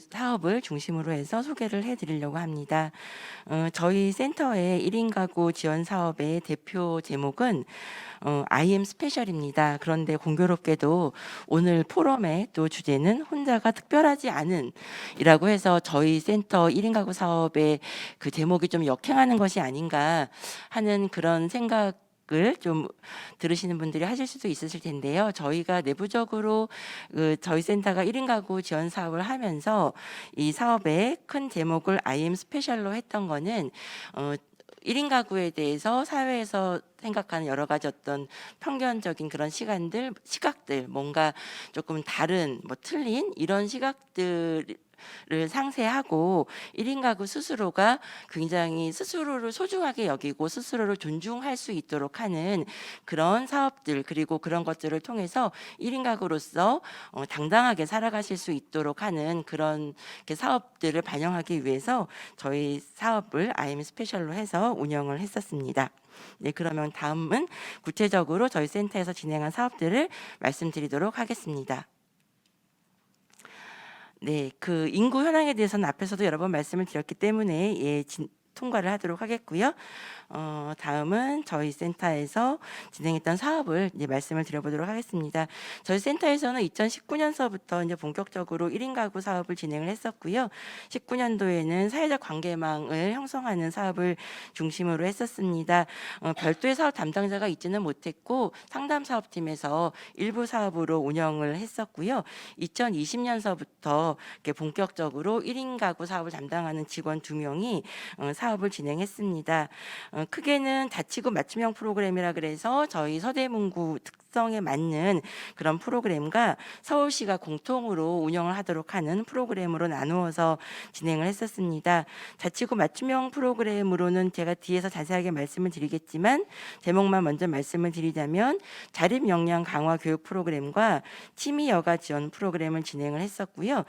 사업을 중심으로 해서 소개를 해드리려고 합니다. 저희 센터의 1인 가구 지원 사업의 대표 제목은 IM 스페셜입니다. 그런데 공교롭게도 오늘 포럼의 또 주제는 혼자가 특별하지 않은 이라고 해서 저희 센터 1인 가구 사업의 그 제목이 좀 역행하는 것이 아닌가 하는 그런 생각을 좀 들으시는 분들이 하실 수도 있으실 텐데요. 저희가 내부적으로 저희 센터가 1인 가구 지원 사업을 하면서 이 사업의 큰 제목을 IM 스페셜로 했던 거는 1인 가구에 대해서 사회에서 생각하는 여러 가지 어떤 편견적인 그런 시각들, 뭔가 조금 다른, 틀린 이런 시각들을 상쇄하고 1인 가구 스스로가 굉장히 스스로를 소중하게 여기고 스스로를 존중할 수 있도록 하는 그런 사업들, 그리고 그런 것들을 통해서 1인 가구로서 당당하게 살아가실 수 있도록 하는 그런 사업들을 반영하기 위해서 저희 사업을 IM 스페셜로 해서 운영을 했었습니다. 네, 그러면 다음은 구체적으로 저희 센터에서 진행한 사업들을 말씀드리도록 하겠습니다. 네, 그 인구 현황에 대해서는 앞에서도 여러 번 말씀을 드렸기 때문에 통과를 하도록 하겠고요. 다음은 저희 센터에서 진행했던 사업을 이제 말씀을 드려보도록 하겠습니다. 저희 센터에서는 2019년서부터 이제 본격적으로 1인 가구 사업을 진행을 했었고요. 19년도에는 사회적 관계망을 형성하는 사업을 중심으로 했었습니다. 별도의 사업 담당자가 있지는 못했고 상담 사업팀에서 일부 사업으로 운영을 했었고요. 2020년서부터 이렇게 본격적으로 1인 가구 사업을 담당하는 직원 2명이 사업을 진행했습니다. 크게는 자치구 맞춤형 프로그램이라 그래서 저희 서대문구 특성에 맞는 그런 프로그램과 서울시가 공통으로 운영을 하도록 하는 프로그램으로 나누어서 진행을 했었습니다. 자치구 맞춤형 프로그램으로는 제가 뒤에서 자세하게 말씀을 드리겠지만 제목만 먼저 말씀을 드리자면 자립 역량 강화 교육 프로그램과 취미 여가 지원 프로그램을 진행을 했었고요.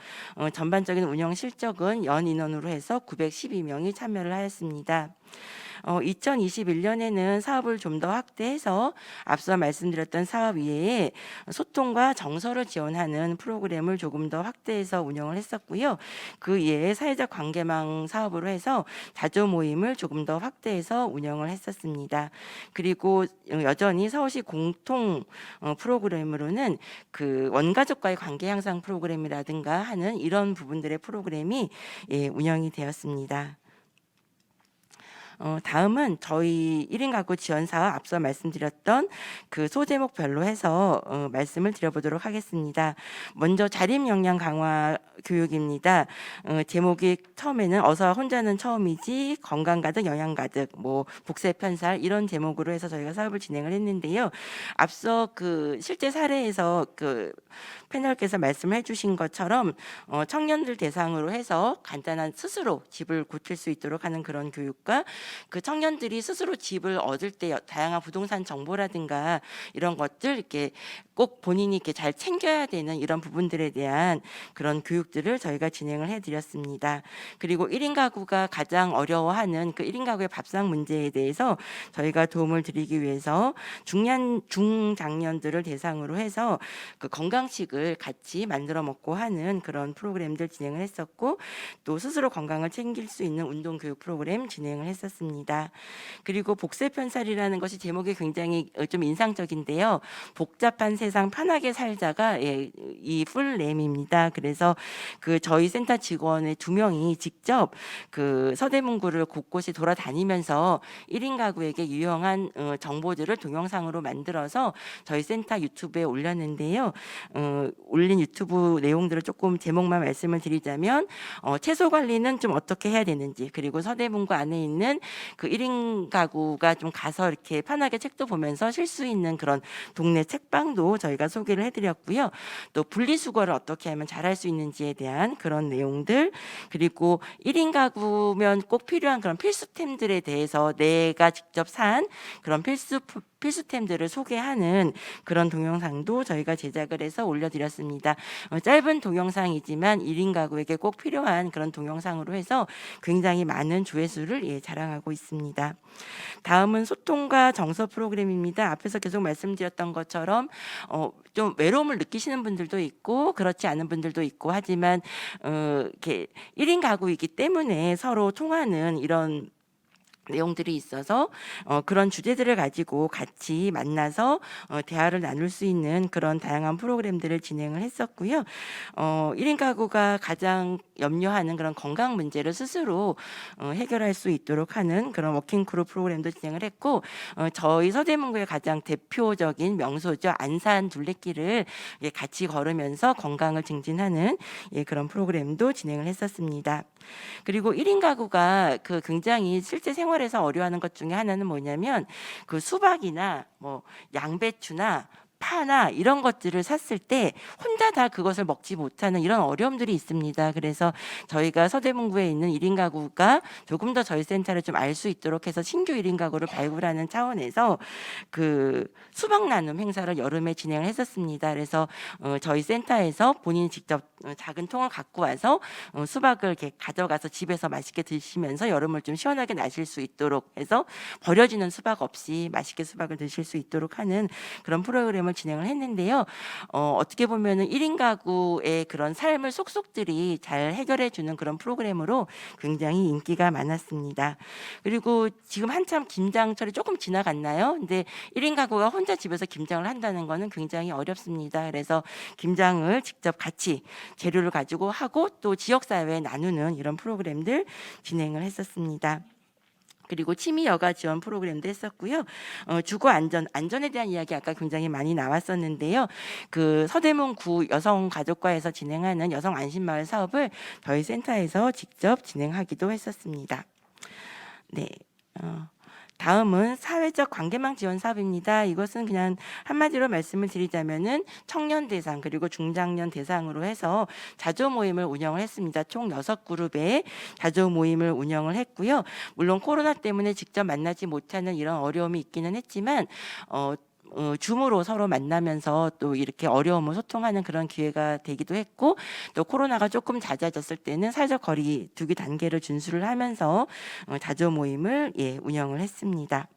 전반적인 운영 실적은 연 인원으로 해서 912명이 참여를 하였습니다. 2021년에는 사업을 좀 더 확대해서 앞서 말씀드렸던 사업 이외에 소통과 정서를 지원하는 프로그램을 조금 더 확대해서 운영을 했었고요. 그 이외에 사회적 관계망 사업으로 해서 자조 모임을 조금 더 확대해서 운영을 했었습니다. 그리고 여전히 서울시 공통 프로그램으로는 그 원가족과의 관계 향상 프로그램이라든가 하는 이런 부분들의 프로그램이 운영이 되었습니다. 다음은 저희 1인 가구 지원 사업 앞서 말씀드렸던 그 소제목별로 해서 말씀을 드려보도록 하겠습니다. 먼저 자립 역량 강화 교육입니다. 제목이 처음에는 어서 혼자는 처음이지 건강 가득 영양 가득 복세 편살 이런 제목으로 해서 저희가 사업을 진행을 했는데요. 앞서 그 실제 사례에서 그 패널께서 말씀해 주신 것처럼 청년들 대상으로 해서 간단한 스스로 집을 고칠 수 있도록 하는 그런 교육과 그 청년들이 스스로 집을 얻을 때 다양한 부동산 정보라든가 이런 것들 이렇게 꼭 본인이 이렇게 잘 챙겨야 되는 이런 부분들에 대한 그런 교육들을 저희가 진행을 해드렸습니다. 그리고 1인 가구가 가장 어려워하는 그 1인 가구의 밥상 문제에 대해서 저희가 도움을 드리기 위해서 중장년들을 대상으로 해서 그 건강식을 같이 만들어 먹고 하는 그런 프로그램들 진행을 했었고 또 스스로 건강을 챙길 수 있는 운동 교육 프로그램 진행을 했었습니다. 그리고 복세 편살이라는 것이 제목이 굉장히 좀 인상적인데요. 복잡한 세상 편하게 살자가 이 풀네임입니다. 그래서 그 저희 센터 직원의 2명이 직접 그 서대문구를 곳곳이 돌아다니면서 1인 가구에게 유용한 정보들을 동영상으로 만들어서 저희 센터 유튜브에 올렸는데요. 올린 유튜브 내용들을 조금 제목만 말씀을 드리자면 채소 관리는 좀 어떻게 해야 되는지, 그리고 서대문구 안에 있는 그 1인 가구가 좀 가서 이렇게 편하게 책도 보면서 쉴 수 있는 그런 동네 책방도 저희가 소개를 해드렸고요. 또 분리수거를 어떻게 하면 잘할 수 있는지에 대한 그런 내용들, 그리고 1인 가구면 꼭 필요한 그런 필수템들에 대해서 내가 직접 산 그런 필수템들을 소개하는 그런 동영상도 저희가 제작을 해서 올려드렸습니다. 짧은 동영상이지만 1인 가구에게 꼭 필요한 그런 동영상으로 해서 굉장히 많은 조회수를 자랑하고 있습니다. 다음은 소통과 정서 프로그램입니다. 앞에서 계속 말씀드렸던 것처럼 좀 외로움을 느끼시는 분들도 있고 그렇지 않은 분들도 있고 하지만 이렇게 1인 가구이기 때문에 서로 통하는 이런 내용들이 있어서 그런 주제들을 가지고 같이 만나서 대화를 나눌 수 있는 그런 다양한 프로그램들을 진행을 했었고요. 1인 가구가 가장 염려하는 그런 건강 문제를 스스로 해결할 수 있도록 하는 그런 워킹 크루 프로그램도 진행을 했고 저희 서대문구의 가장 대표적인 명소죠. 안산 둘레길을 같이 걸으면서 건강을 증진하는 그런 프로그램도 진행을 했었습니다. 그리고 1인 가구가 그 굉장히 실제 생활에서 어려워하는 것 중에 하나는 뭐냐면 그 수박이나 뭐 양배추나 파나 이런 것들을 샀을 때 혼자 다 그것을 먹지 못하는 이런 어려움들이 있습니다. 그래서 저희가 서대문구에 있는 1인 가구가 조금 더 저희 센터를 좀 알 수 있도록 해서 신규 1인 가구를 발굴하는 차원에서 그 수박 나눔 행사를 여름에 진행을 했었습니다. 그래서 저희 센터에서 본인이 직접 작은 통을 갖고 와서 수박을 이렇게 가져가서 집에서 맛있게 드시면서 여름을 좀 시원하게 나실 수 있도록 해서 버려지는 수박 없이 맛있게 수박을 드실 수 있도록 하는 그런 프로그램을 진행을 했는데요. 어떻게 보면은 1인 가구의 그런 삶을 속속들이 잘 해결해 주는 그런 프로그램으로 굉장히 인기가 많았습니다. 그리고 지금 한참 김장철이 조금 지나갔나요? 근데 1인 가구가 혼자 집에서 김장을 한다는 거는 굉장히 어렵습니다. 그래서 김장을 직접 같이 재료를 가지고 하고 또 지역사회에 나누는 이런 프로그램들 진행을 했었습니다. 그리고 취미 여가 지원 프로그램도 했었고요. 주거 안전에 대한 이야기 아까 굉장히 많이 나왔었는데요. 그 서대문구 여성가족과에서 진행하는 여성 안심마을 사업을 저희 센터에서 직접 진행하기도 했었습니다. 네. 다음은 사회적 관계망 지원 사업입니다. 이것은 그냥 한마디로 말씀을 드리자면은 청년 대상 그리고 중장년 대상으로 해서 자조 모임을 운영을 했습니다. 총 6그룹의 자조 모임을 운영을 했고요. 물론 코로나 때문에 직접 만나지 못하는 이런 어려움이 있기는 했지만 줌으로 서로 만나면서 또 이렇게 어려움을 소통하는 그런 기회가 되기도 했고 또 코로나가 조금 잦아졌을 때는 사회적 거리 두기 단계를 준수를 하면서 자조 모임을 운영을 했습니다.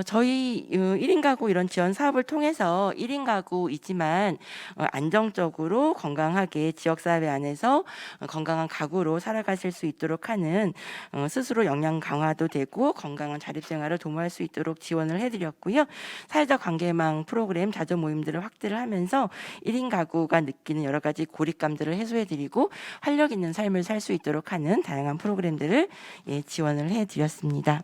저희 1인 가구 이런 지원 사업을 통해서 1인 가구이지만 안정적으로 건강하게 지역사회 안에서 건강한 가구로 살아가실 수 있도록 하는 스스로 역량 강화도 되고 건강한 자립생활을 도모할 수 있도록 지원을 해드렸고요. 사회적 관계망 프로그램 자조 모임들을 확대를 하면서 1인 가구가 느끼는 여러 가지 고립감들을 해소해드리고 활력 있는 삶을 살 수 있도록 하는 다양한 프로그램들을 지원을 해드렸습니다.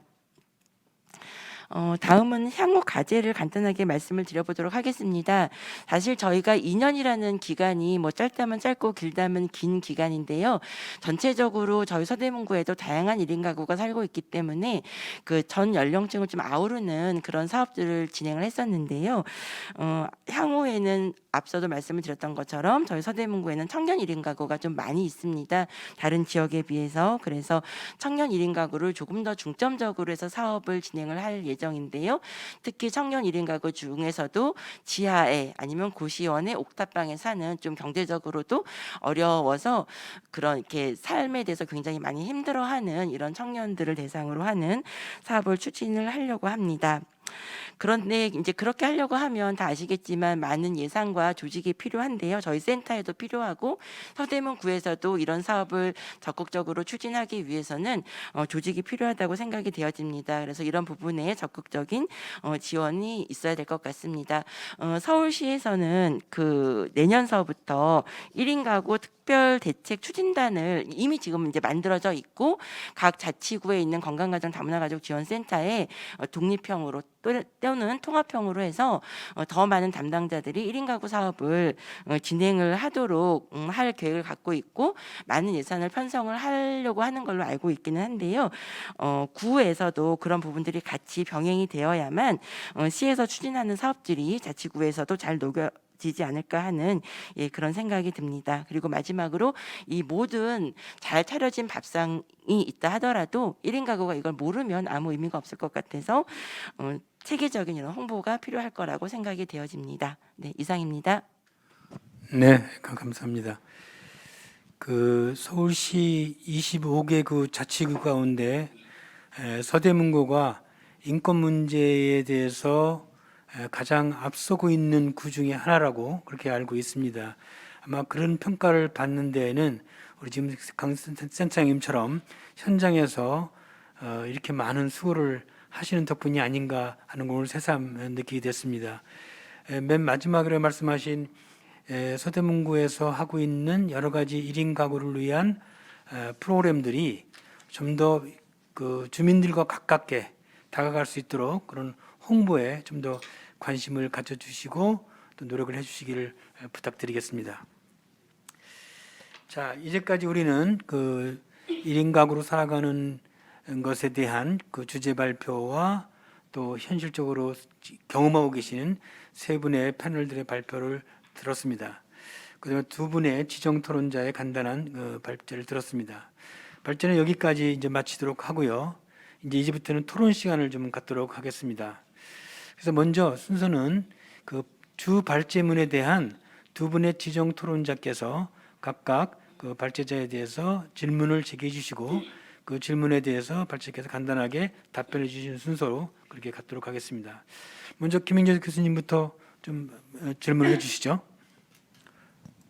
다음은 향후 과제를 간단하게 말씀을 드려보도록 하겠습니다. 사실 저희가 2년이라는 기간이 뭐 짧다면 짧고 길다면 긴 기간인데요. 전체적으로 저희 서대문구에도 다양한 1인 가구가 살고 있기 때문에 그 전 연령층을 좀 아우르는 그런 사업들을 진행을 했었는데요. 향후에는 앞서도 말씀을 드렸던 것처럼 저희 서대문구에는 청년 1인 가구가 좀 많이 있습니다. 다른 지역에 비해서. 그래서 청년 1인 가구를 조금 더 중점적으로 해서 사업을 진행을 할 예정인데요. 특히 청년 1인 가구 중에서도 지하에 아니면 고시원의 옥탑방에 사는 좀 경제적으로도 어려워서 그런 이렇게 삶에 대해서 굉장히 많이 힘들어하는 이런 청년들을 대상으로 하는 사업을 추진을 하려고 합니다. 그런데 이제 그렇게 하려고 하면 다 아시겠지만 많은 예산과 조직이 필요한데요. 저희 센터에도 필요하고 서대문구에서도 이런 사업을 적극적으로 추진하기 위해서는 조직이 필요하다고 생각이 되어집니다. 그래서 이런 부분에 적극적인 지원이 있어야 될 것 같습니다. 서울시에서는 그 내년서부터 1인 가구 특별 대책 추진단을 이미 지금 이제 만들어져 있고 각 자치구에 있는 건강가정 다문화가족 지원센터에 독립형으로 또는 통합형으로 해서 더 많은 담당자들이 1인 가구 사업을 진행을 하도록 할 계획을 갖고 있고 많은 예산을 편성을 하려고 하는 걸로 알고 있기는 한데요. 구에서도 그런 부분들이 같이 병행이 되어야만 시에서 추진하는 사업들이 자치구에서도 잘 지지 않을까 하는 그런 생각이 듭니다. 그리고 마지막으로 이 모든 잘 차려진 밥상이 있다 하더라도 1인 가구가 이걸 모르면 아무 의미가 없을 것 같아서 체계적인 이런 홍보가 필요할 거라고 생각이 되어집니다. 네, 이상입니다. 네, 감사합니다. 그 서울시 25개 구 자치구 가운데 서대문구가 인권 문제에 대해서 가장 앞서고 있는 구 중에 하나라고 그렇게 알고 있습니다. 아마 그런 평가를 받는 데에는 우리 지금 강 센터장님처럼 현장에서 이렇게 많은 수고를 하시는 덕분이 아닌가 하는 걸 새삼 느끼게 됐습니다. 맨 마지막으로 말씀하신 서대문구에서 하고 있는 여러 가지 1인 가구를 위한 프로그램들이 좀 더 그 주민들과 가깝게 다가갈 수 있도록 그런 홍보에 좀 더 관심을 가져주시고 또 노력을 해주시기를 부탁드리겠습니다. 자, 이제까지 우리는 그 1인 가구로 살아가는 것에 대한 그 주제 발표와 또 현실적으로 경험하고 계시는 세 분의 패널들의 발표를 들었습니다. 그다음에 두 분의 지정 토론자의 간단한 발제를 들었습니다. 발제는 여기까지 이제 마치도록 하고요. 이제부터는 토론 시간을 좀 갖도록 하겠습니다. 그래서 먼저 순서는 그 주 발제문에 대한 두 분의 지정 토론자께서 각각 그 발제자에 대해서 질문을 제기해 주시고 그 질문에 대해서 발제자께서 간단하게 답변해 주시는 순서로 그렇게 갖도록 하겠습니다. 먼저 김민재 교수님부터 좀 질문을 해주시죠.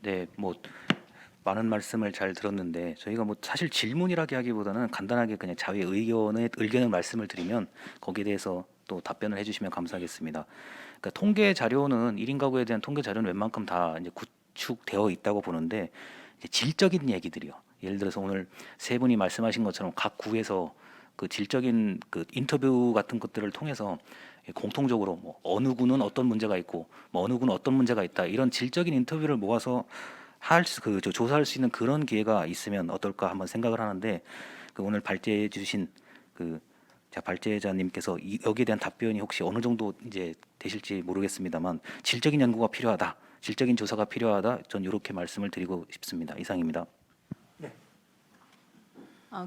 네, 뭐 많은 말씀을 잘 들었는데 저희가 뭐 사실 질문이라기 하기보다는 간단하게 그냥 자유의 의견을 말씀을 드리면 거기에 대해서 또 답변을 해주시면 감사하겠습니다. 그러니까 통계 자료는 1인 가구에 대한 통계 자료는 웬만큼 다 이제 구축되어 있다고 보는데 이제 질적인 얘기들이요. 예를 들어서 오늘 세 분이 말씀하신 것처럼 각 구에서 그 질적인 그 인터뷰 같은 것들을 통해서 공통적으로 뭐 어느 구는 어떤 문제가 있고 뭐 어느 구는 어떤 문제가 있다 이런 질적인 인터뷰를 모아서 조사할 수 있는 그런 기회가 있으면 어떨까 한번 생각을 하는데 그 오늘 발제해 주신 그 발제자님께서 여기에 대한 답변이 혹시 어느 정도 이제 되실지 모르겠습니다만 질적인 연구가 필요하다, 질적인 조사가 필요하다, 전 이렇게 말씀을 드리고 싶습니다. 이상입니다.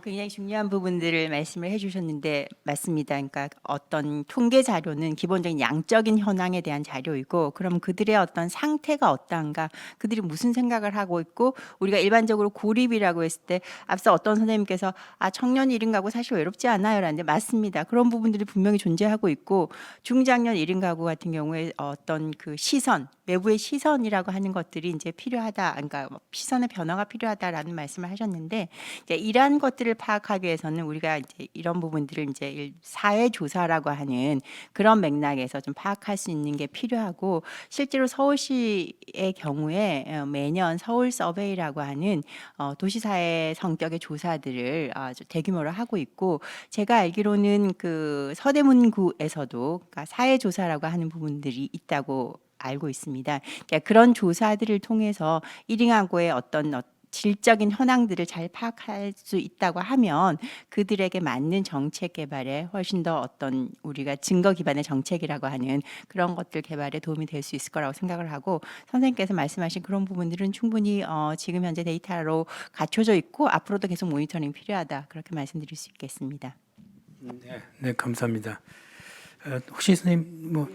굉장히 중요한 부분들을 말씀을 해주셨는데 맞습니다. 그러니까 어떤 통계 자료는 기본적인 양적인 현황에 대한 자료이고 그럼 그들의 어떤 상태가 어떠한가 그들이 무슨 생각을 하고 있고 우리가 일반적으로 고립이라고 했을 때 앞서 어떤 선생님께서 청년 1인 가구 사실 외롭지 않아요 라는데 맞습니다. 그런 부분들이 분명히 존재하고 있고 중장년 1인 가구 같은 경우에 어떤 그 시선 외부의 시선이라고 하는 것들이 이제 필요하다. 그러니까 시선의 변화가 필요하다라는 말씀을 하셨는데 이제 이러한 것들을 파악하기 위해서는 우리가 이제 이런 부분들을 이제 사회 조사라고 하는 그런 맥락에서 좀 파악할 수 있는 게 필요하고 실제로 서울시의 경우에 매년 서울 서베이라고 하는 도시사회 성격의 조사들을 대규모로 하고 있고 제가 알기로는 그 서대문구에서도 그러니까 사회 조사라고 하는 부분들이 있다고 알고 있습니다. 그러니까 그런 조사들을 통해서 1인 가구의 어떤 질적인 현황들을 잘 파악할 수 있다고 하면 그들에게 맞는 정책 개발에 훨씬 더 어떤 우리가 증거 기반의 정책이라고 하는 그런 것들 개발에 도움이 될 수 있을 거라고 생각을 하고 선생님께서 말씀하신 그런 부분들은 충분히 지금 현재 데이터로 갖춰져 있고 앞으로도 계속 모니터링이 필요하다 그렇게 말씀드릴 수 있겠습니다. 네, 감사합니다. 혹시 선생님 뭐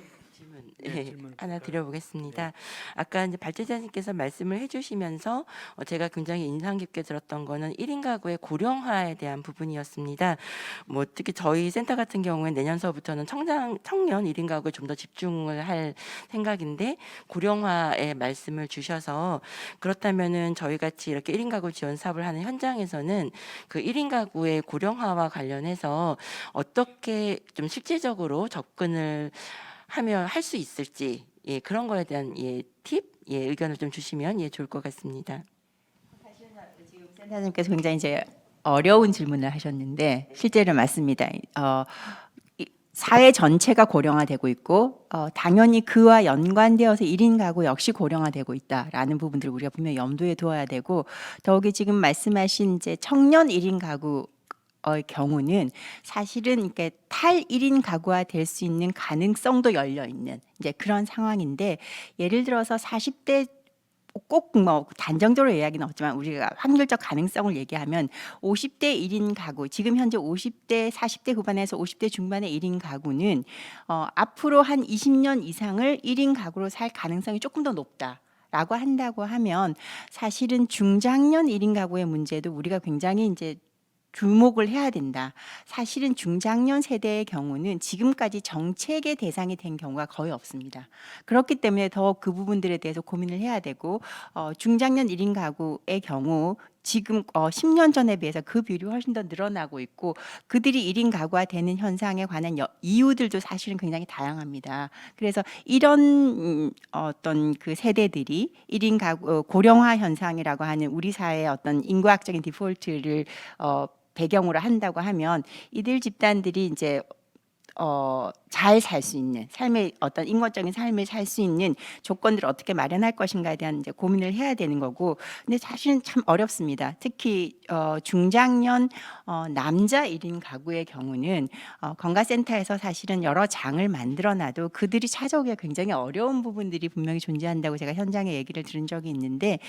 질문 하나 드려보겠습니다. 아까 이제 발제자님께서 말씀을 해주시면서 제가 굉장히 인상 깊게 들었던 거는 1인 가구의 고령화에 대한 부분이었습니다. 뭐 특히 저희 센터 같은 경우에 내년서부터는 청년 1인 가구에 좀 더 집중을 할 생각인데 고령화의 말씀을 주셔서 그렇다면은 저희 같이 이렇게 1인 가구 지원 사업을 하는 현장에서는 그 1인 가구의 고령화와 관련해서 어떻게 좀 실질적으로 접근을 하면 할 수 있을지 그런 거에 대한 팁, 의견을 좀 주시면 좋을 것 같습니다. 사실은 지금 센터장님께서 굉장히 이제 어려운 질문을 하셨는데 실제로 맞습니다. 사회 전체가 고령화되고 있고 당연히 그와 연관되어서 1인 가구 역시 고령화되고 있다라는 부분들을 우리가 분명히 염두에 두어야 되고 더욱이 지금 말씀하신 이제 청년 1인 가구 경우는 사실은 이렇게 탈 1인 가구화 될 수 있는 가능성도 열려 있는 이제 그런 상황인데, 예를 들어서 40대 꼭 뭐 단정적으로 이야기는 없지만 우리가 확률적 가능성을 얘기하면 50대 1인 가구, 지금 현재 50대 40대 후반에서 50대 중반의 1인 가구는 앞으로 한 20년 이상을 1인 가구로 살 가능성이 조금 더 높다라고 한다고 하면, 사실은 중장년 1인 가구의 문제도 우리가 굉장히 이제 주목을 해야 된다. 사실은 중장년 세대의 경우는 지금까지 정책의 대상이 된 경우가 거의 없습니다. 그렇기 때문에 더 그 부분들에 대해서 고민을 해야 되고, 중장년 1인 가구의 경우 지금 10년 전에 비해서 그 비율이 훨씬 더 늘어나고 있고, 그들이 1인 가구화 되는 현상에 관한 이유들도 사실은 굉장히 다양합니다. 그래서 이런 어떤 그 세대들이 1인 가구 고령화 현상이라고 하는 우리 사회의 어떤 인구학적인 디폴트를 배경으로 한다고 하면, 이들 집단들이 이제 잘 살 수 있는 삶의 어떤 인권적인 삶을 살 수 있는 조건들을 어떻게 마련할 것인가에 대한 이제 고민을 해야 되는 거고, 근데 사실은 참 어렵습니다. 특히 중장년 남자 1인 가구의 경우는 건강센터에서 사실은 여러 장을 만들어놔도 그들이 찾아오기가 굉장히 어려운 부분들이 분명히 존재한다고 제가 현장에 얘기를 들은 적이 있는데,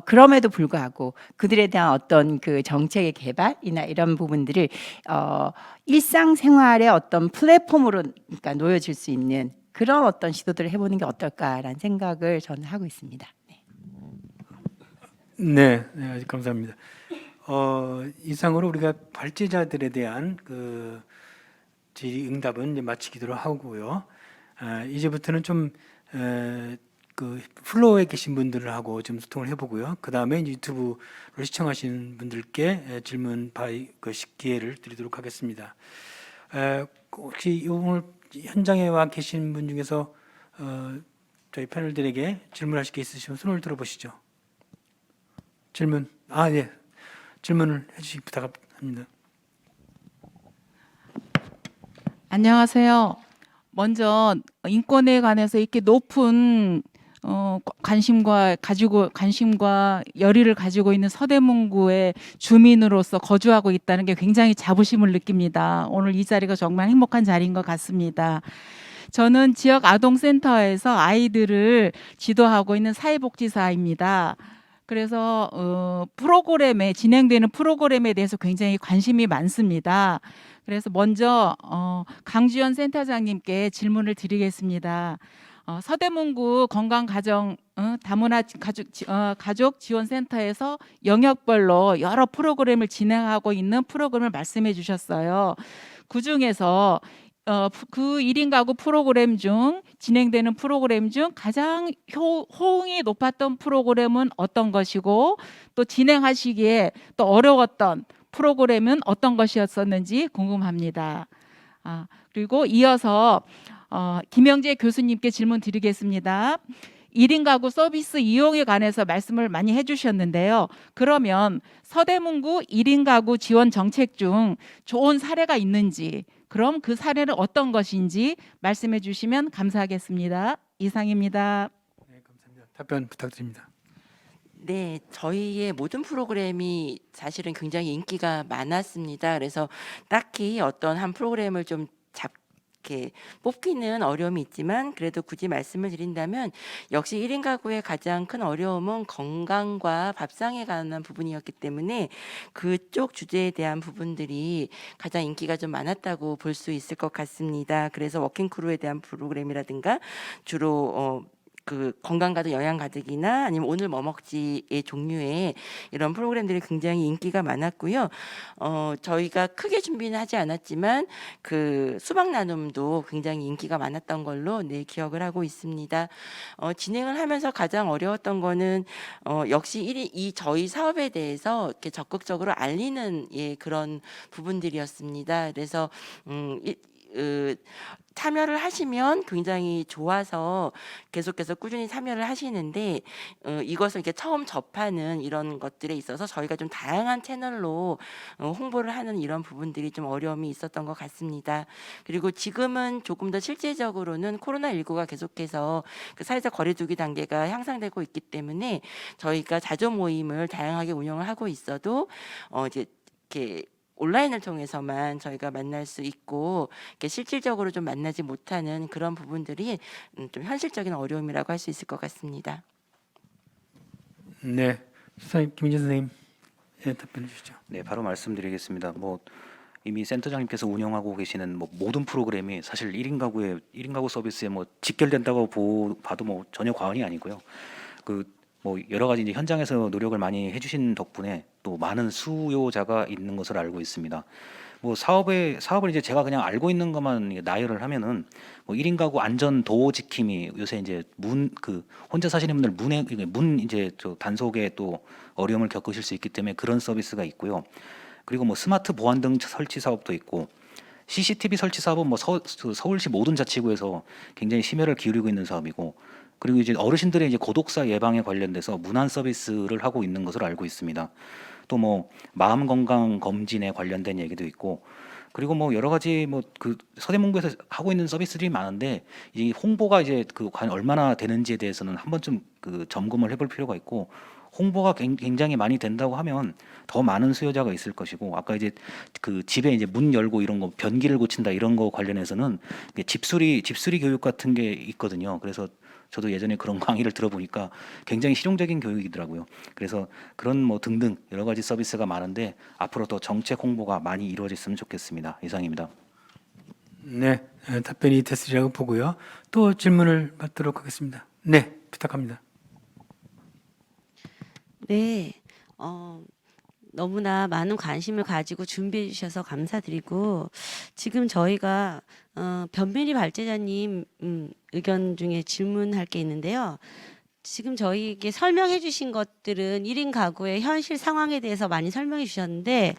그럼에도 불구하고 그들에 대한 어떤 그 정책의 개발이나 이런 부분들을 일상생활의 어떤 플랫폼으로 그러니까 놓여질 수 있는 그런 어떤 시도들을 해보는 게 어떨까라는 생각을 저는 하고 있습니다. 네, 네, 감사합니다. 이상으로 우리가 발제자들에 대한 그 질의응답은 이제 마치기로 하고요. 이제부터는 좀 그 플로어에 계신 분들하고 좀 소통을 해보고요. 그 다음에 유튜브를 시청하시는 분들께 질문 기회를 드리도록 하겠습니다. 혹시 오늘 현장에 와 계신 분 중에서 저희 패널들에게 질문하실 게 있으시면 손을 들어보시죠. 질문, 예, 질문을 해주시기 부탁합니다. 안녕하세요. 먼저 인권에 관해서 이렇게 높은 관심과 열의를 가지고 있는 서대문구의 주민으로서 거주하고 있다는 게 굉장히 자부심을 느낍니다. 오늘 이 자리가 정말 행복한 자리인 것 같습니다. 저는 지역 아동센터에서 아이들을 지도하고 있는 사회복지사입니다. 그래서 진행되는 프로그램에 대해서 굉장히 관심이 많습니다. 그래서 먼저 강주연 센터장님께 질문을 드리겠습니다. 서대문구 건강가정 다문화 가족 지원센터에서 영역별로 여러 프로그램을 진행하고 있는 프로그램을 말씀해 주셨어요. 그중에서 그 1인 가구 프로그램 중 진행되는 프로그램 중 가장 호응이 높았던 프로그램은 어떤 것이고, 또 진행하시기에 또 어려웠던 프로그램은 어떤 것이었었는지 궁금합니다. 그리고 이어서 김영재 교수님께 질문 드리겠습니다. 1인 가구 서비스 이용에 관해서 말씀을 많이 해주셨는데요. 그러면 서대문구 1인 가구 지원 정책 중 좋은 사례가 있는지, 그럼 그 사례는 어떤 것인지 말씀해 주시면 감사하겠습니다. 이상입니다. 네, 감사합니다. 답변 부탁드립니다. 네, 저희의 모든 프로그램이 사실은 굉장히 인기가 많았습니다. 그래서 딱히 어떤 한 프로그램을 좀 이렇게 뽑기는 어려움이 있지만, 그래도 굳이 말씀을 드린다면 역시 1인 가구의 가장 큰 어려움은 건강과 밥상에 관한 부분이었기 때문에 그쪽 주제에 대한 부분들이 가장 인기가 좀 많았다고 볼 수 있을 것 같습니다. 그래서 워킹크루에 대한 프로그램이라든가 주로 그 건강가득 영양가득이나 아니면 오늘 뭐 먹지의 종류의 이런 프로그램들이 굉장히 인기가 많았고요. 저희가 크게 준비는 하지 않았지만 그 수박 나눔도 굉장히 인기가 많았던 걸로 기억을 하고 있습니다. 진행을 하면서 가장 어려웠던 거는 역시 이 저희 사업에 대해서 이렇게 적극적으로 알리는 그런 부분들이었습니다. 그래서 참여를 하시면 굉장히 좋아서 계속해서 꾸준히 참여를 하시는데, 이것을 이렇게 처음 접하는 이런 것들에 있어서 저희가 좀 다양한 채널로 홍보를 하는 이런 부분들이 좀 어려움이 있었던 것 같습니다. 그리고 지금은 조금 더 실제적으로는 코로나19가 계속해서 그 사회적 거리두기 단계가 향상되고 있기 때문에 저희가 자조 모임을 다양하게 운영을 하고 있어도 이제 이렇게 온라인을 통해서만 저희가 만날 수 있고 이렇게 실질적으로 좀 만나지 못하는 그런 부분들이 좀 현실적인 어려움이라고 할 수 있을 것 같습니다. 네, 선생님 김민재 선생님 답변해 주시죠. 네, 바로 말씀드리겠습니다. 뭐 이미 센터장님께서 운영하고 계시는 뭐 모든 프로그램이 사실 1인 가구 서비스에 뭐 직결된다고 봐도 뭐 전혀 과언이 아니고요. 그 뭐 여러 가지 이제 현장에서 노력을 많이 해주신 덕분에 또 많은 수요자가 있는 것을 알고 있습니다. 뭐 사업을 이제 제가 그냥 알고 있는 것만 이게 나열을 하면은 뭐 1인 가구 안전 도어 지킴이 요새 이제 혼자 사시는 분들 문 이제 저 단속에 또 어려움을 겪으실 수 있기 때문에 그런 서비스가 있고요. 그리고 뭐 스마트 보안 등 설치 사업도 있고 CCTV 설치 사업은 뭐 서울시 모든 자치구에서 굉장히 심혈을 기울이고 있는 사업이고 그리고 이제 어르신들의 이제 고독사 예방에 관련돼서 문안 서비스를 하고 있는 것으로 알고 있습니다. 또 뭐 마음 건강 검진에 관련된 얘기도 있고 그리고 뭐 여러 가지 뭐 그 서대문구에서 하고 있는 서비스들이 많은데 이 홍보가 이제 과연 얼마나 되는지에 대해서는 한 번쯤 점검을 해볼 필요가 있고 홍보가 굉장히 많이 된다고 하면 더 많은 수요자가 있을 것이고 아까 이제 집에 이제 문 열고 이런 거 변기를 고친다 이런 거 관련해서는 집수리 교육 같은 게 있거든요. 그래서 저도 예전에 그런 강의를 들어보니까 굉장히 실용적인 교육이더라고요. 그래서 그런 뭐 등등 여러 가지 서비스가 많은데 앞으로 더 정책 홍보가 많이 이루어졌으면 좋겠습니다. 이상입니다. 네, 답변이 됐으리라고 보고요. 또 질문을 받도록 하겠습니다. 네, 부탁합니다. 네, 너무나 많은 관심을 가지고 준비해 주셔서 감사드리고 지금 저희가 변민희 발제자님 의견 중에 질문할 게 있는데요. 지금 저희에게 설명해 주신 것들은 1인 가구의 현실 상황에 대해서 많이 설명해 주셨는데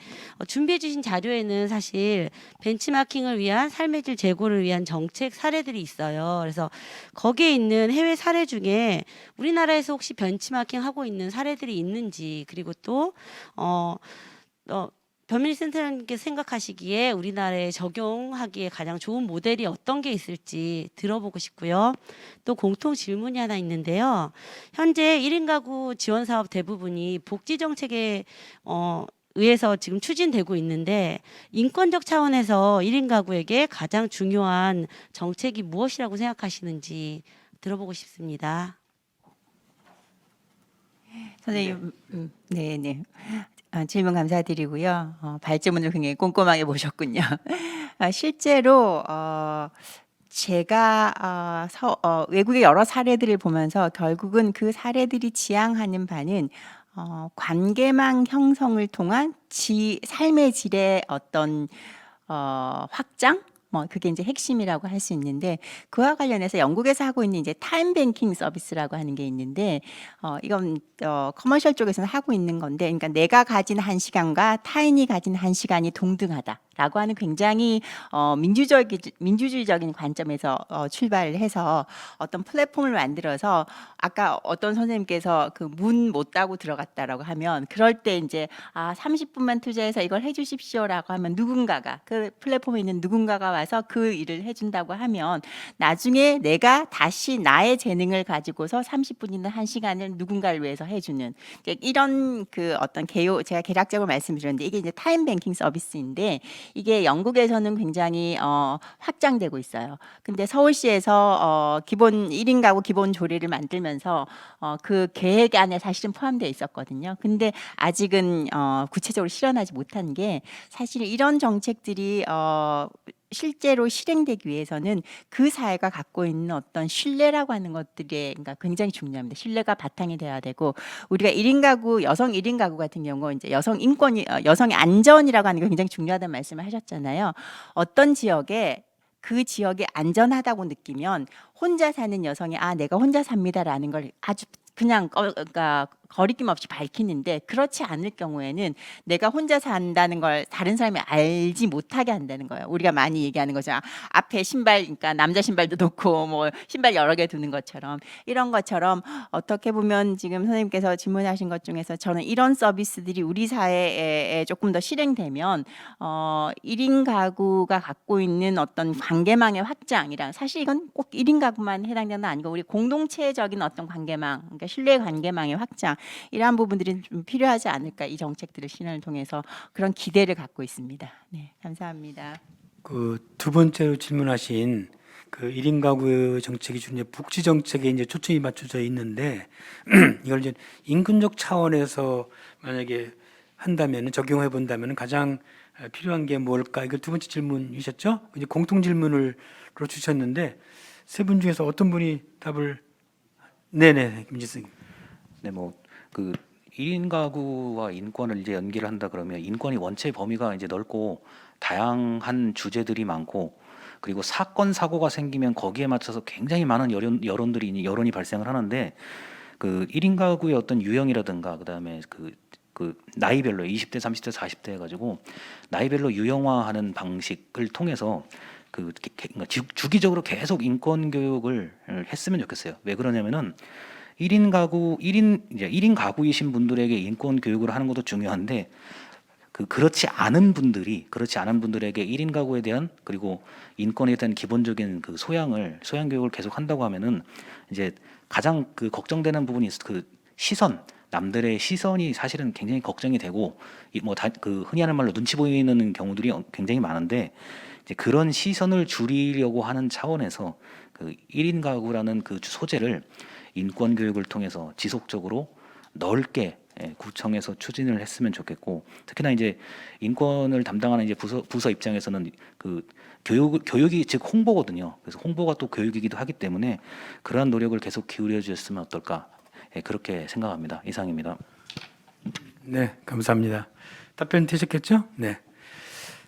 준비해 주신 자료에는 사실 벤치마킹을 위한 삶의 질 제고를 위한 정책 사례들이 있어요. 그래서 거기에 있는 해외 사례 중에 우리나라에서 혹시 벤치마킹 하고 있는 사례들이 있는지 그리고 또 변민희 센터장님께서 생각하시기에 우리나라에 적용하기에 가장 좋은 모델이 어떤 게 있을지 들어보고 싶고요. 또 공통 질문이 하나 있는데요. 현재 1인 가구 지원 사업 대부분이 복지 정책에 의해서 지금 추진되고 있는데 인권적 차원에서 1인 가구에게 가장 중요한 정책이 무엇이라고 생각하시는지 들어보고 싶습니다. 선생님, 네. 질문 감사드리고요. 발제문을 굉장히 꼼꼼하게 보셨군요. 실제로 제가 외국의 여러 사례들을 보면서 결국은 그 사례들이 지향하는 바는 관계망 형성을 통한 삶의 질의 어떤 확장? 뭐 그게 이제 핵심이라고 할 수 있는데 그와 관련해서 영국에서 하고 있는 이제 타임 뱅킹 서비스라고 하는 게 있는데 이건 커머셜 쪽에서는 하고 있는 건데 그러니까 내가 가진 1시간과 타인이 가진 1시간이 동등하다라고 하는 굉장히 민주주의적인 관점에서 출발을 해서 어떤 플랫폼을 만들어서 아까 어떤 선생님께서 그 문 못 따고 들어갔다라고 하면 그럴 때 이제 30분만 투자해서 이걸 해주십시오라고 하면 누군가가 그 플랫폼에 있는 누군가가 와서 그 일을 해준다고 하면 나중에 내가 다시 나의 재능을 가지고서 30분이나 1시간을 누군가를 위해서 해주는 이런 그 어떤 제가 개략적으로 말씀드렸는데 이게 이제 타임 뱅킹 서비스인데 이게 영국에서는 굉장히 확장되고 있어요. 근데 서울시에서 기본 1인 가구 기본 조례를 만들면서 그 계획 안에 사실은 포함되어 있었거든요. 근데 아직은 구체적으로 실현하지 못한 게 사실 이런 정책들이 실제로 실행되기 위해서는 그 사회가 갖고 있는 어떤 신뢰라고 하는 것들이 그러니까 굉장히 중요합니다. 신뢰가 바탕이 돼야 되고 우리가 1인 가구 여성 1인 가구 같은 경우 이제 여성 인권이 여성의 안전이라고 하는 게 굉장히 중요하다는 말씀을 하셨잖아요. 어떤 지역에 그 지역이 안전하다고 느끼면 혼자 사는 여성이 내가 혼자 삽니다라는 걸 아주 그냥 그러니까 거리낌 없이 밝히는데 그렇지 않을 경우에는 내가 혼자 산다는 걸 다른 사람이 알지 못하게 한다는 거예요. 우리가 많이 얘기하는 거죠. 앞에 신발, 그러니까 남자 신발도 놓고 뭐 신발 여러 개 두는 것처럼 이런 것처럼 어떻게 보면 지금 선생님께서 질문하신 것 중에서 저는 이런 서비스들이 우리 사회에 조금 더 실행되면 1인 가구가 갖고 있는 어떤 관계망의 확장이랑 사실 이건 꼭 1인 가구만 해당되는 건 아니고 우리 공동체적인 어떤 관계망, 그러니까 신뢰 관계망의 확장 이러한 부분들이 좀 필요하지 않을까, 이 정책들을 실현을 통해서 그런 기대를 갖고 있습니다. 네, 감사합니다. 그 두 번째로 질문하신 그 1인 가구 정책이 주로 이제 복지 정책에 이제 초점이 맞춰져 있는데 이걸 이제 인근적 차원에서 만약에 한다면 적용해 본다면 가장 필요한 게 뭘까? 이거 두 번째 질문이셨죠? 이제 공통 질문을 주셨는데 세 분 중에서 어떤 분이 답을 네네 김지승. 네, 뭐 그 1인 가구와 인권을 이제 연계를 한다 그러면 인권이 원체 범위가 이제 넓고 다양한 주제들이 많고 그리고 사건 사고가 생기면 거기에 맞춰서 굉장히 많은 여론이 발생을 하는데 그 1인 가구의 어떤 유형이라든가 그다음에 그 나이별로 20대, 30대, 40대 해가지고 나이별로 유형화하는 방식을 통해서 그러니까 주기적으로 계속 인권 교육을 했으면 좋겠어요. 왜 그러냐면은 1인 가구이신 분들에게 인권 교육을 하는 것도 중요한데 그렇지 않은 분들에게 1인 가구에 대한 그리고 인권에 대한 기본적인 그 소양 교육을 계속 한다고 하면은 이제 가장 그 걱정되는 부분이 남들의 시선이 사실은 굉장히 걱정이 되고 그 흔히 하는 말로 눈치 보이는 경우들이 굉장히 많은데 이제 그런 시선을 줄이려고 하는 차원에서 그 1인 가구라는 그 소재를 인권 교육을 통해서 지속적으로 넓게 구청에서 추진을 했으면 좋겠고 특히나 이제 인권을 담당하는 이제 부서 입장에서는 그 교육이 즉 홍보거든요. 그래서 홍보가 또 교육이기도 하기 때문에 그러한 노력을 계속 기울여 주셨으면 어떨까 그렇게 생각합니다. 이상입니다. 네, 감사합니다. 답변 되셨겠죠? 네.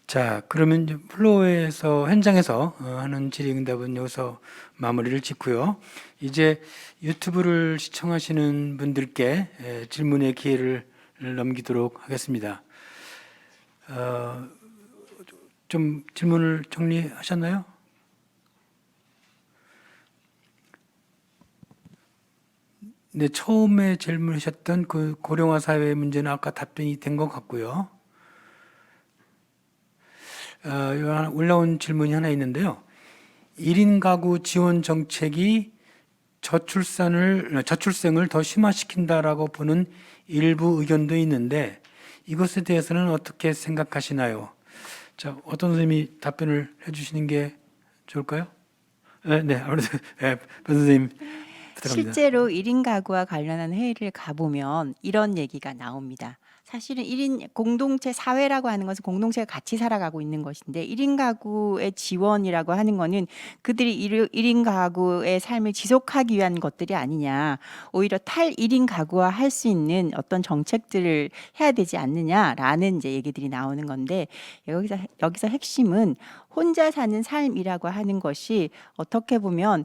자, 그러면 이제 플로어에서 현장에서 하는 질의응답은 여기서 마무리를 짓고요. 이제 유튜브를 시청하시는 분들께 질문의 기회를 넘기도록 하겠습니다. 좀 질문을 정리하셨나요? 네, 처음에 질문하셨던 그 고령화 사회의 문제는 아까 답변이 된 것 같고요. 올라온 질문이 하나 있는데요. 1인 가구 지원 정책이 저출생을 더 심화시킨다라고 보는 일부 의견도 있는데 이것에 대해서는 어떻게 생각하시나요? 자, 어떤 선생님이 답변을 해주시는 게 좋을까요? 네, 아무래도 변 선생님 부탁합니다. 실제로 1인 가구와 관련한 회의를 가보면 이런 얘기가 나옵니다. 사실은 1인 공동체 사회라고 하는 것은 공동체가 같이 살아가고 있는 것인데 1인 가구의 지원이라고 하는 것은 그들이 1인 가구의 삶을 지속하기 위한 것들이 아니냐. 오히려 탈 1인 가구화 할 수 있는 어떤 정책들을 해야 되지 않느냐라는 이제 얘기들이 나오는 건데 여기서 핵심은 혼자 사는 삶이라고 하는 것이 어떻게 보면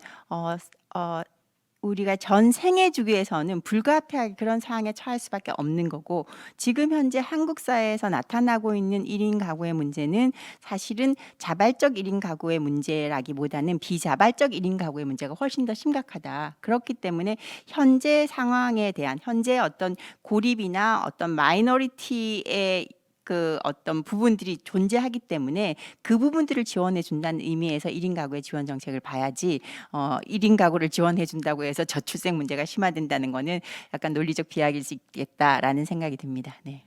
우리가 전 생애 주기에서는 불가피하게 그런 상황에 처할 수밖에 없는 거고 지금 현재 한국 사회에서 나타나고 있는 1인 가구의 문제는 사실은 자발적 1인 가구의 문제라기보다는 비자발적 1인 가구의 문제가 훨씬 더 심각하다. 그렇기 때문에 현재 상황에 대한 현재 어떤 고립이나 어떤 마이너리티의 그 어떤 부분들이 존재하기 때문에 그 부분들을 지원해 준다는 의미에서 1인 가구의 지원 정책을 봐야지 1인 가구를 지원해 준다고 해서 저출생 문제가 심화된다는 거는 약간 논리적 비약일 수 있겠다라는 생각이 듭니다. 네.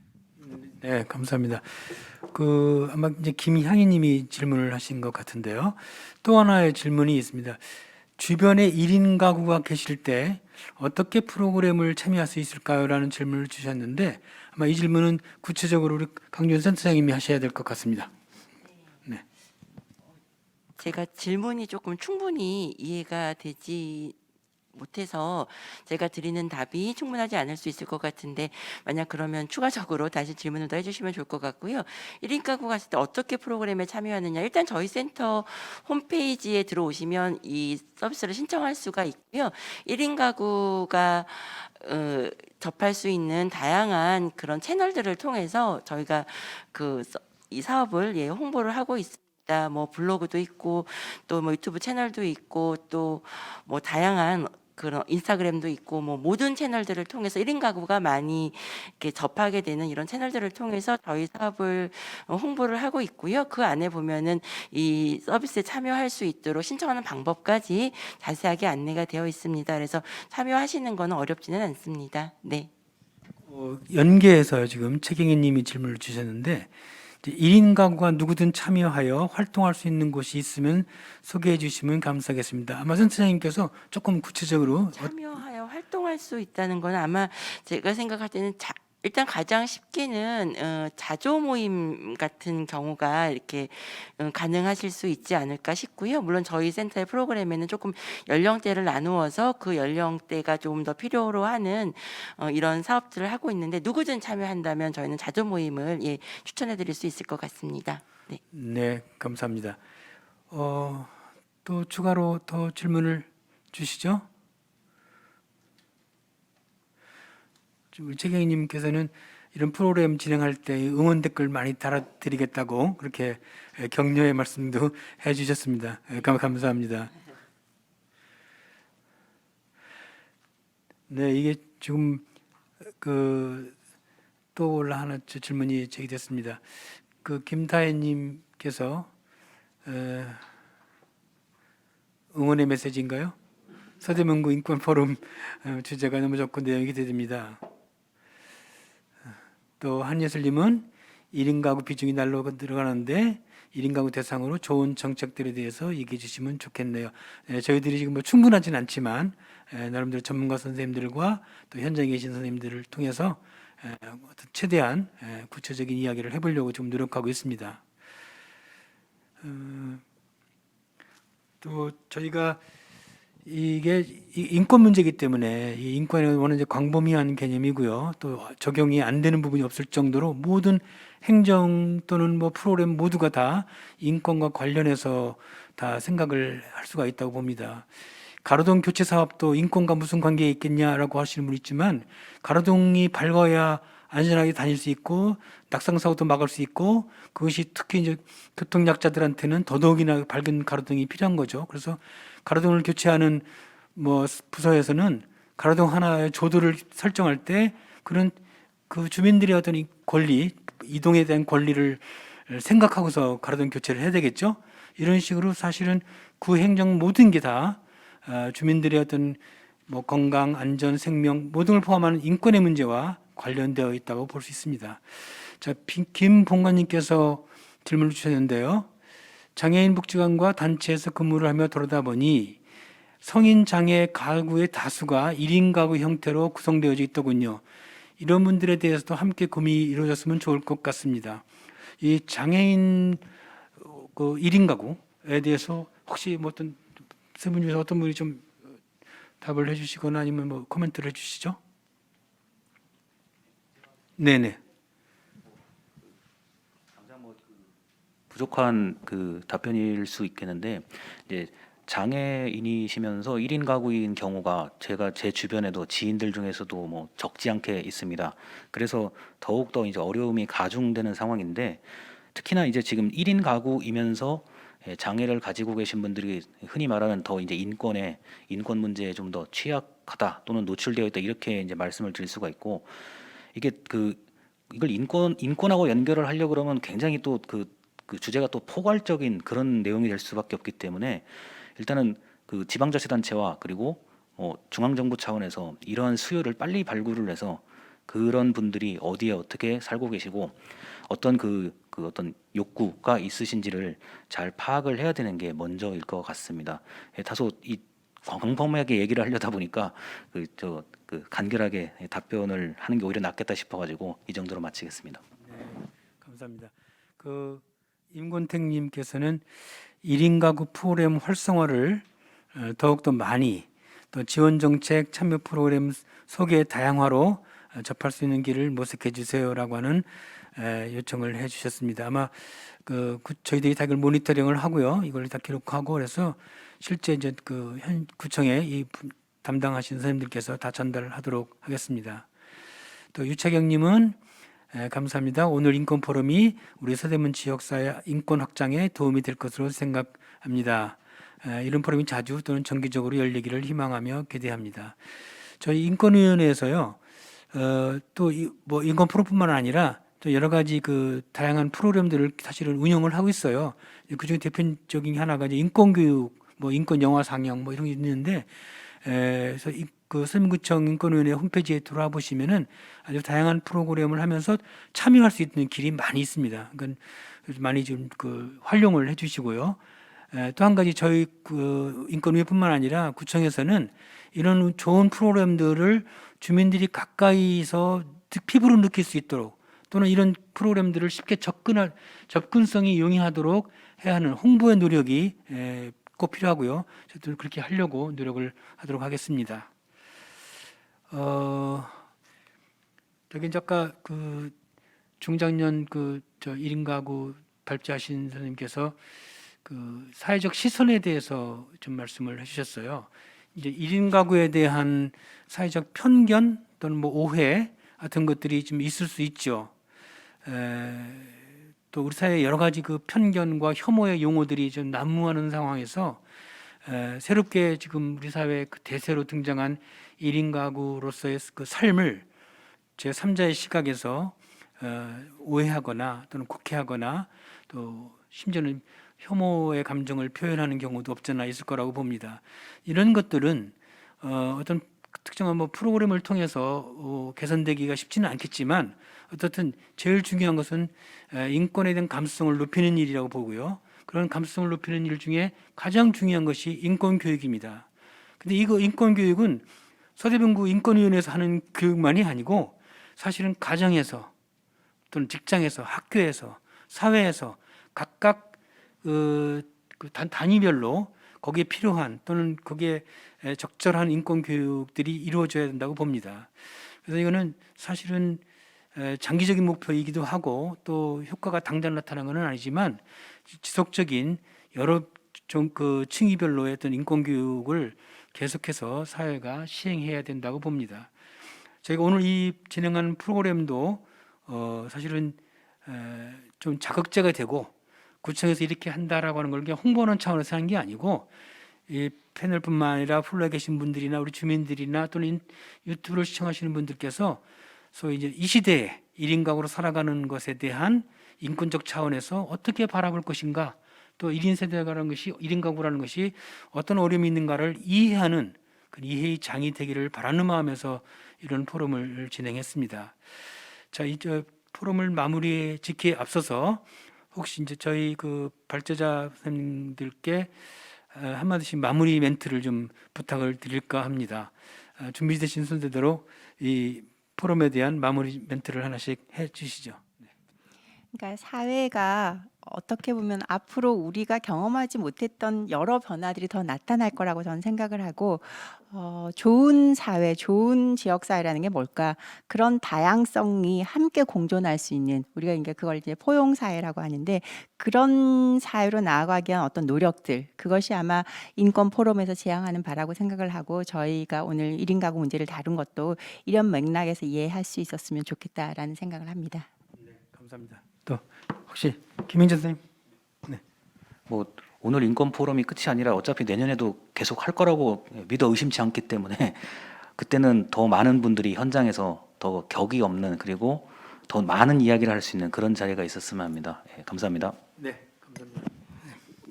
네, 감사합니다. 아마 이제 김향희 님이 질문을 하신 것 같은데요. 또 하나의 질문이 있습니다. 주변에 1인 가구가 계실 때 어떻게 프로그램을 참여할 수 있을까요? 라는 질문을 주셨는데 아마 이 질문은 구체적으로 우리 강준 센터장님이 하셔야 될 것 같습니다. 네. 제가 질문이 조금 충분히 이해가 되지 못해서 제가 드리는 답이 충분하지 않을 수 있을 것 같은데 만약 그러면 추가적으로 다시 질문을 더 해주시면 좋을 것 같고요. 1인 가구 갔을 때 어떻게 프로그램에 참여하느냐 일단 저희 센터 홈페이지에 들어오시면 이 서비스를 신청할 수가 있고요. 1인 가구가 접할 수 있는 다양한 그런 채널들을 통해서 저희가 이 사업을 홍보를 하고 있습니다. 뭐 블로그도 있고 또 뭐 유튜브 채널도 있고 또 뭐 다양한 그런 인스타그램도 있고 뭐 모든 채널들을 통해서 1인 가구가 많이 이렇게 접하게 되는 이런 채널들을 통해서 저희 사업을 홍보를 하고 있고요. 그 안에 보면은 이 서비스에 참여할 수 있도록 신청하는 방법까지 자세하게 안내가 되어 있습니다. 그래서 참여하시는 거는 어렵지는 않습니다. 네. 연계해서 지금 최경희님이 질문을 주셨는데, 이제 1인 가구가 누구든 참여하여 활동할 수 있는 곳이 있으면 소개해 주시면 감사하겠습니다. 아마 센터장님께서 조금 구체적으로 참여하여 활동할 수 있다는 건 아마 제가 생각할 때는 일단 가장 쉽게는 자조 모임 같은 경우가 이렇게 가능하실 수 있지 않을까 싶고요. 물론 저희 센터의 프로그램에는 조금 연령대를 나누어서 그 연령대가 좀 더 필요로 하는 이런 사업들을 하고 있는데, 누구든 참여한다면 저희는 자조 모임을 추천해 드릴 수 있을 것 같습니다. 네. 네, 감사합니다. 또 추가로 더 질문을 주시죠. 우리 최경희님께서는 이런 프로그램 진행할 때 응원 댓글 많이 달아드리겠다고 그렇게 격려의 말씀도 해주셨습니다. 감사합니다. 네, 이게 지금 또 올라 하나 질문이 제기됐습니다. 김다혜님께서 응원의 메시지인가요? 서대문구 인권포럼 주제가 너무 좋고 내용이 기대됩니다. 또 한예슬님은 1인 가구 비중이 날로 들어가는데 1인 가구 대상으로 좋은 정책들에 대해서 얘기해 주시면 좋겠네요. 저희들이 지금 뭐 충분하진 않지만 나름대로 전문가 선생님들과 또 현장에 계신 선생님들을 통해서 최대한 구체적인 이야기를 해보려고 지금 노력하고 있습니다. 또 저희가 이게 인권 문제이기 때문에 이 인권은 워낙 이제 광범위한 개념이고요. 또 적용이 안 되는 부분이 없을 정도로 모든 행정 또는 뭐 프로그램 모두가 다 인권과 관련해서 다 생각을 할 수가 있다고 봅니다. 가로등 교체 사업도 인권과 무슨 관계가 있겠냐라고 하시는 분이 있지만, 가로등이 밝아야 안전하게 다닐 수 있고 낙상 사고도 막을 수 있고, 그것이 특히 이제 교통약자들한테는 더더욱이나 밝은 가로등이 필요한 거죠. 그래서 가로등을 교체하는 뭐 부서에서는 가로등 하나의 조도를 설정할 때 그런 그 주민들의 어떤 권리, 이동에 대한 권리를 생각하고서 가로등 교체를 해야 되겠죠. 이런 식으로 사실은 구 행정 모든 게 다 주민들의 어떤 뭐 건강, 안전, 생명 모든 걸 포함하는 인권의 문제와 관련되어 있다고 볼 수 있습니다. 자, 김 본관님께서 질문을 주셨는데요. 장애인 복지관과 단체에서 근무를 하며 돌아다 보니 성인 장애 가구의 다수가 1인 가구 형태로 구성되어 있더군요. 이런 분들에 대해서도 함께 고민이 이루어졌으면 좋을 것 같습니다. 이 장애인 1인 가구에 대해서 혹시 뭐 어떤 세 분 중에서 어떤 분이 좀 답을 해주시거나 아니면 뭐 코멘트를 해주시죠? 네네. 부족한 답변일 수 있겠는데, 이제 장애인이시면서 1인 가구인 경우가 제 주변에도 지인들 중에서도 뭐 적지 않게 있습니다. 그래서 더욱더 이제 어려움이 가중되는 상황인데, 특히나 이제 지금 1인 가구이면서 장애를 가지고 계신 분들이 흔히 말하는 더 이제 인권 문제에 좀 더 취약하다 또는 노출되어 있다, 이렇게 이제 말씀을 드릴 수가 있고, 이게 이걸 인권하고 연결을 하려고 그러면 굉장히 또 그 주제가 또 포괄적인 그런 내용이 될 수밖에 없기 때문에, 일단은 그 지방자치단체와 그리고 중앙정부 차원에서 이러한 수요를 빨리 발굴을 해서 그런 분들이 어디에 어떻게 살고 계시고 어떤 어떤 욕구가 있으신지를 잘 파악을 해야 되는 게 먼저일 것 같습니다. 다소 이 광범위하게 얘기를 하려다 보니까 간결하게 답변을 하는 게 오히려 낫겠다 싶어가지고 이 정도로 마치겠습니다. 네, 감사합니다. 임권택님께서는 1인 가구 프로그램 활성화를 더욱더 많이, 또 지원 정책 참여 프로그램 소개 다양화로 접할 수 있는 길을 모색해 주세요라고 하는 요청을 해주셨습니다. 아마 저희들이 다 이걸 모니터링을 하고요, 이걸 다 기록하고 그래서 실제 이제 현 구청에 이 담당하신 선생님들께서 다 전달하도록 하겠습니다. 또 유채경님은 감사합니다. 오늘 인권 포럼이 우리 서대문 지역사회 인권 확장에 도움이 될 것으로 생각합니다. 이런 포럼이 자주 또는 정기적으로 열리기를 희망하며 기대합니다. 저희 인권위원회에서요, 또 뭐 인권 포럼뿐만 아니라 또 여러 가지 다양한 프로그램들을 사실은 운영을 하고 있어요. 그중에 대표적인 하나가 이제 인권 교육, 뭐 인권 영화 상영 뭐 이런 게 있는데, 그래서 그 서대문구청 인권위원회 홈페이지에 들어와 보시면은 아주 다양한 프로그램을 하면서 참여할 수 있는 길이 많이 있습니다. 그러니까 많이 좀 활용을 해주시고요. 또 한 가지 저희 인권위뿐만 아니라 구청에서는 이런 좋은 프로그램들을 주민들이 가까이서 피부로 느낄 수 있도록 또는 이런 프로그램들을 쉽게 접근성이 용이하도록 해야 하는 홍보의 노력이 꼭 필요하고요. 저도 그렇게 하려고 노력을 하도록 하겠습니다. 저기 이제 아까 중장년 저 1인 가구 발제하신 선생님께서 사회적 시선에 대해서 좀 말씀을 해주셨어요. 이제 1인 가구에 대한 사회적 편견 또는 뭐 오해 같은 것들이 좀 있을 수 있죠. 또 우리 사회에 여러 가지 편견과 혐오의 용어들이 좀 난무하는 상황에서 새롭게 지금 우리 사회에 대세로 등장한 1인 가구로서의 삶을 제3자의 시각에서 오해하거나 또는 곡해하거나 또 심지어는 혐오의 감정을 표현하는 경우도 없잖아 있을 거라고 봅니다. 이런 것들은 어떤 특정한 프로그램을 통해서 개선되기가 쉽지는 않겠지만 어떻든 제일 중요한 것은 인권에 대한 감수성을 높이는 일이라고 보고요. 그런 감수성을 높이는 일 중에 가장 중요한 것이 인권교육입니다. 근데 이거 인권교육은 서대문구 인권위원회에서 하는 교육만이 아니고 사실은 가정에서 또는 직장에서 학교에서 사회에서 각각 단위별로 거기에 필요한 또는 거기에 적절한 인권 교육들이 이루어져야 된다고 봅니다. 그래서 이거는 사실은 장기적인 목표이기도 하고 또 효과가 당장 나타나는 건 아니지만 지속적인 여러 층위별로의 어떤 인권 교육을 계속해서 사회가 시행해야 된다고 봅니다. 저희가 오늘 이 진행하는 프로그램도 사실은 좀 자극제가 되고 구청에서 이렇게 한다라고 하는 걸 그냥 홍보하는 차원에서 하는 게 아니고 이 패널뿐만 아니라 플로에 계신 분들이나 우리 주민들이나 또는 유튜브를 시청하시는 분들께서 소위 이제 이 시대에 1인 가구로 살아가는 것에 대한 인권적 차원에서 어떻게 바라볼 것인가, 또 1인 세대라는 것이 1인 가구라는 것이 어떤 어려움이 있는가를 이해하는 그 이해의 장이 되기를 바라는 마음에서 이런 포럼을 진행했습니다. 자, 이 포럼을 마무리에 짓기에 앞서서 혹시 이제 저희 발제자 선생님들께 한마디씩 마무리 멘트를 좀 부탁을 드릴까 합니다. 준비되신 순서대로 이 포럼에 대한 마무리 멘트를 하나씩 해 주시죠. 그러니까 사회가 어떻게 보면 앞으로 우리가 경험하지 못했던 여러 변화들이 더 나타날 거라고 저는 생각을 하고 좋은 사회, 좋은 지역 사회라는 게 뭘까? 그런 다양성이 함께 공존할 수 있는 우리가 이제 그걸 이제 포용 사회라고 하는데 그런 사회로 나아가기 위한 어떤 노력들 그것이 아마 인권 포럼에서 지향하는 바라고 생각을 하고 저희가 오늘 1인 가구 문제를 다룬 것도 이런 맥락에서 이해할 수 있었으면 좋겠다라는 생각을 합니다. 네, 감사합니다. 또 혹시 김민재 선생님? 네. 오늘 인권 포럼이 끝이 아니라 어차피 내년에도 계속 할 거라고 믿어 의심치 않기 때문에 그때는 더 많은 분들이 현장에서 더 격이 없는 그리고 더 많은 이야기를 할 수 있는 그런 자리가 있었으면 합니다. 감사합니다. 네, 감사합니다.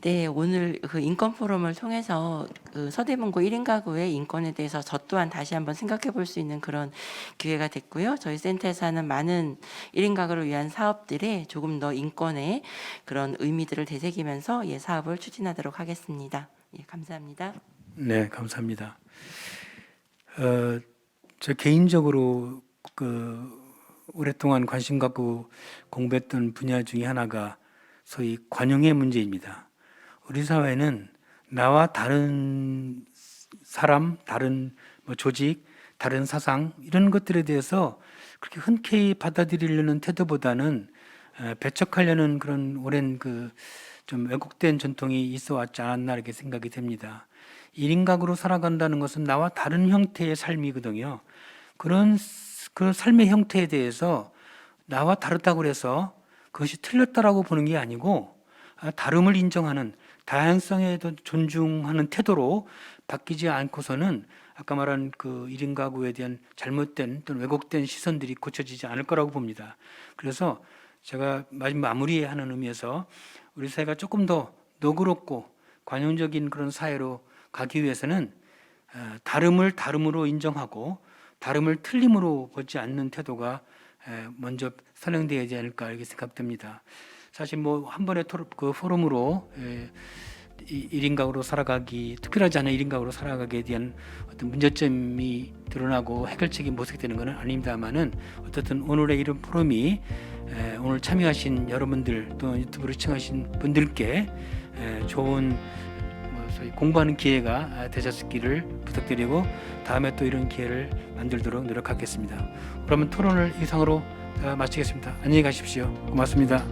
네, 오늘 인권 포럼을 통해서 서대문구 1인 가구의 인권에 대해서 저 또한 다시 한번 생각해 볼 수 있는 그런 기회가 됐고요. 저희 센터에서 하는 많은 1인 가구를 위한 사업들에 조금 더 인권의 그런 의미들을 되새기면서 사업을 추진하도록 하겠습니다. 감사합니다. 네, 감사합니다. 저 개인적으로 오랫동안 관심 갖고 공부했던 분야 중에 하나가 소위 관용의 문제입니다. 우리 사회는 나와 다른 사람, 다른 조직, 다른 사상 이런 것들에 대해서 그렇게 흔쾌히 받아들이려는 태도보다는 배척하려는 그런 오랜 좀 왜곡된 전통이 있어 왔지 않았나 이렇게 생각이 됩니다. 1인 가구로 살아간다는 것은 나와 다른 형태의 삶이거든요. 그런 삶의 형태에 대해서 나와 다르다고 해서 그것이 틀렸다라고 보는 게 아니고 다름을 인정하는 다양성에 존중하는 태도로 바뀌지 않고서는 아까 말한 1인 가구에 대한 잘못된 또는 왜곡된 시선들이 고쳐지지 않을 거라고 봅니다. 그래서 제가 마무리하는 의미에서 우리 사회가 조금 더 너그럽고 관용적인 그런 사회로 가기 위해서는 다름을 다름으로 인정하고 다름을 틀림으로 보지 않는 태도가 먼저 선행되어야 되지 않을까 이렇게 생각됩니다. 사실 뭐 한 번의 그 포럼으로 1인 가구로 살아가기, 특별하지 않은 1인 가구로 살아가기에 대한 어떤 문제점이 드러나고 해결책이 모색되는 것은 아닙니다만은 어쨌든 오늘의 이런 포럼이 오늘 참여하신 여러분들 또 유튜브로 시청하신 분들께 좋은 소위 공부하는 기회가 되셨기를 부탁드리고 다음에 또 이런 기회를 만들도록 노력하겠습니다. 그러면 토론을 이상으로 마치겠습니다. 안녕히 가십시오. 고맙습니다.